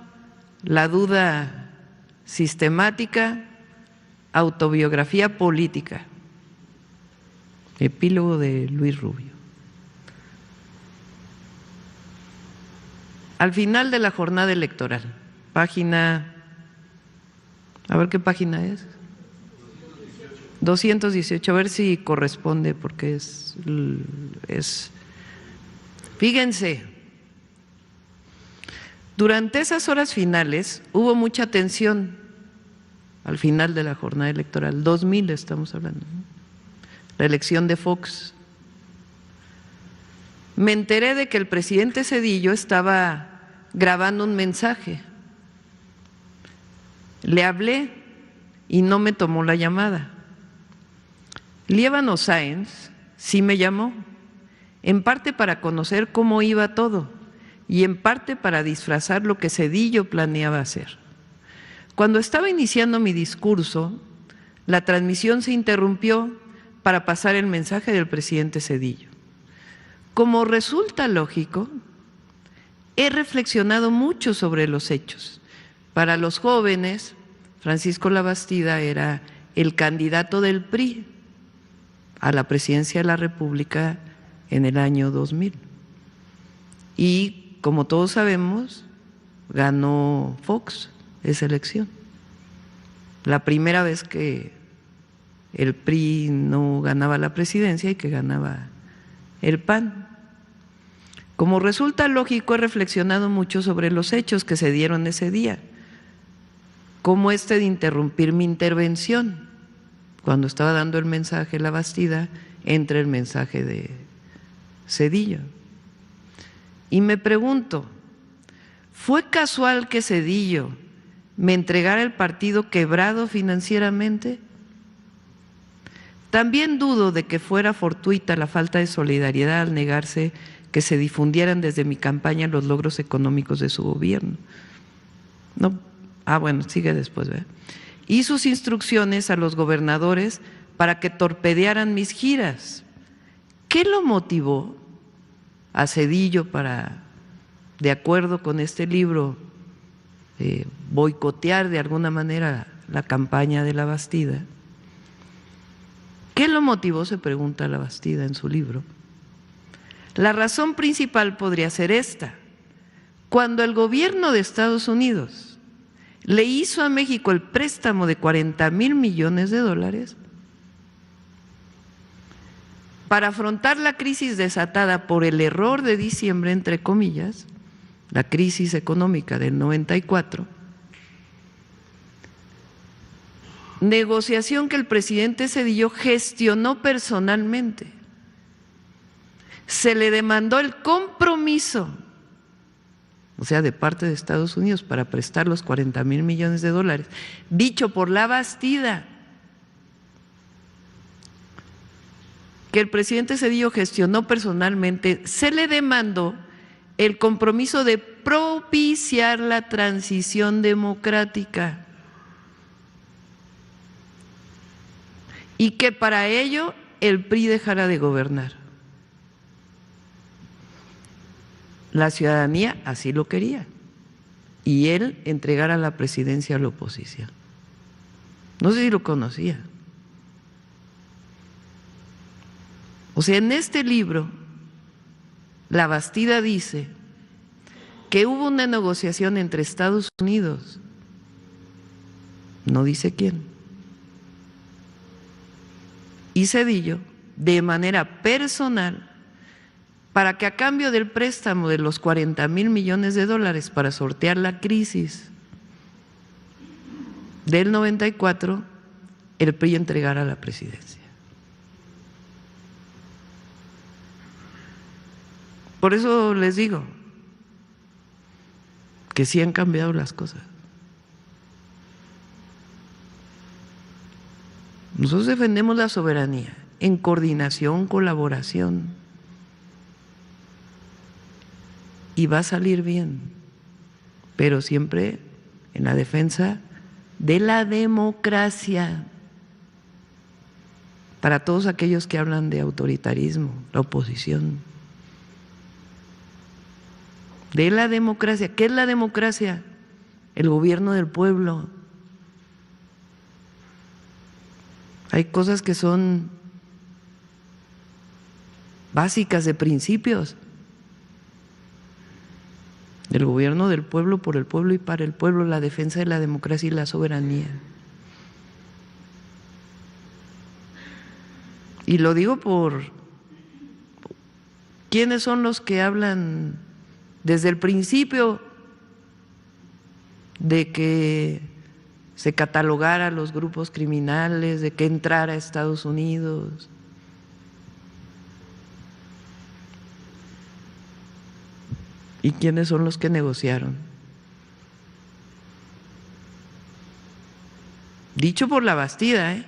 La duda sistemática, autobiografía política, epílogo de Luis Rubio. Al final de la jornada electoral, página… A ver qué página es. 218, a ver si corresponde, porque es fíjense, durante esas horas finales hubo mucha tensión al final de la jornada electoral, 2000 estamos hablando, ¿no? La elección de Fox. Me enteré de que el presidente Zedillo estaba grabando un mensaje. Le hablé y no me tomó la llamada. Líbano Sáenz sí me llamó, en parte para conocer cómo iba todo y en parte para disfrazar lo que Zedillo planeaba hacer. Cuando estaba iniciando mi discurso, la transmisión se interrumpió para pasar el mensaje del presidente Zedillo. Como resulta lógico, he reflexionado mucho sobre los hechos. Para los jóvenes, Francisco Labastida era el candidato del PRI a la presidencia de la República en el año 2000. Y como todos sabemos, ganó Fox esa elección. La primera vez que el PRI no ganaba la presidencia y que ganaba el PAN. Como resulta lógico, he reflexionado mucho sobre los hechos que se dieron ese día, como de interrumpir mi intervención cuando estaba dando el mensaje de Labastida entre el mensaje de Zedillo. Y me pregunto, ¿fue casual que Zedillo me entregara el partido quebrado financieramente? También dudo de que fuera fortuita la falta de solidaridad al negarse que se difundieran desde mi campaña los logros económicos de su gobierno. No, bueno, sigue después, ¿verdad? Y sus instrucciones a los gobernadores para que torpedearan mis giras. ¿Qué lo motivó a Zedillo para, de acuerdo con este libro, boicotear de alguna manera la campaña de Labastida? ¿Qué lo motivó?, se pregunta Labastida en su libro. La razón principal podría ser esta: cuando el gobierno de Estados Unidos le hizo a México el préstamo de $40,000 millones para afrontar la crisis desatada por el error de diciembre, entre comillas, la crisis económica del 94, negociación que el presidente Zedillo gestionó personalmente. Se le demandó el compromiso, o sea, de parte de Estados Unidos, para prestar los $40,000 millones, dicho por Labastida, que el presidente Zedillo gestionó personalmente. Se le demandó el compromiso de propiciar la transición democrática y que para ello el PRI dejara de gobernar. La ciudadanía así lo quería y él entregara la presidencia a la oposición. No sé si lo conocía. O sea, en este libro, Labastida dice que hubo una negociación entre Estados Unidos, no dice quién, y Zedillo, de manera personal, para que a cambio del préstamo de los $40,000 millones para sortear la crisis del 94, el PRI entregara la presidencia. Por eso les digo que sí han cambiado las cosas. Nosotros defendemos la soberanía en coordinación, colaboración, y va a salir bien, pero siempre en la defensa de la democracia. Para todos aquellos que hablan de autoritarismo, la oposición, de la democracia. ¿Qué es la democracia? El gobierno del pueblo. Hay cosas que son básicas, de principios. El gobierno del pueblo, por el pueblo y para el pueblo, la defensa de la democracia y la soberanía. Y lo digo por quiénes son los que hablan desde el principio de que se catalogara a los grupos criminales, de que entrara a Estados Unidos. ¿Y quiénes son los que negociaron? Dicho por Labastida, ¿eh?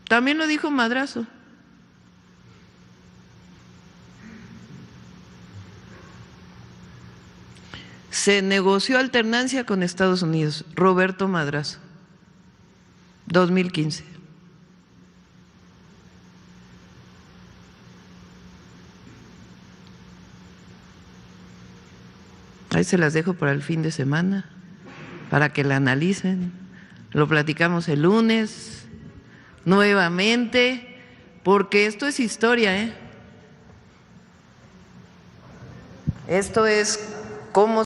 También lo dijo Madrazo. Se negoció alternancia con Estados Unidos, Roberto Madrazo, 2015. Ahí se las dejo para el fin de semana, para que la analicen. Lo platicamos el lunes nuevamente, porque esto es historia, ¿eh? Esto es cómo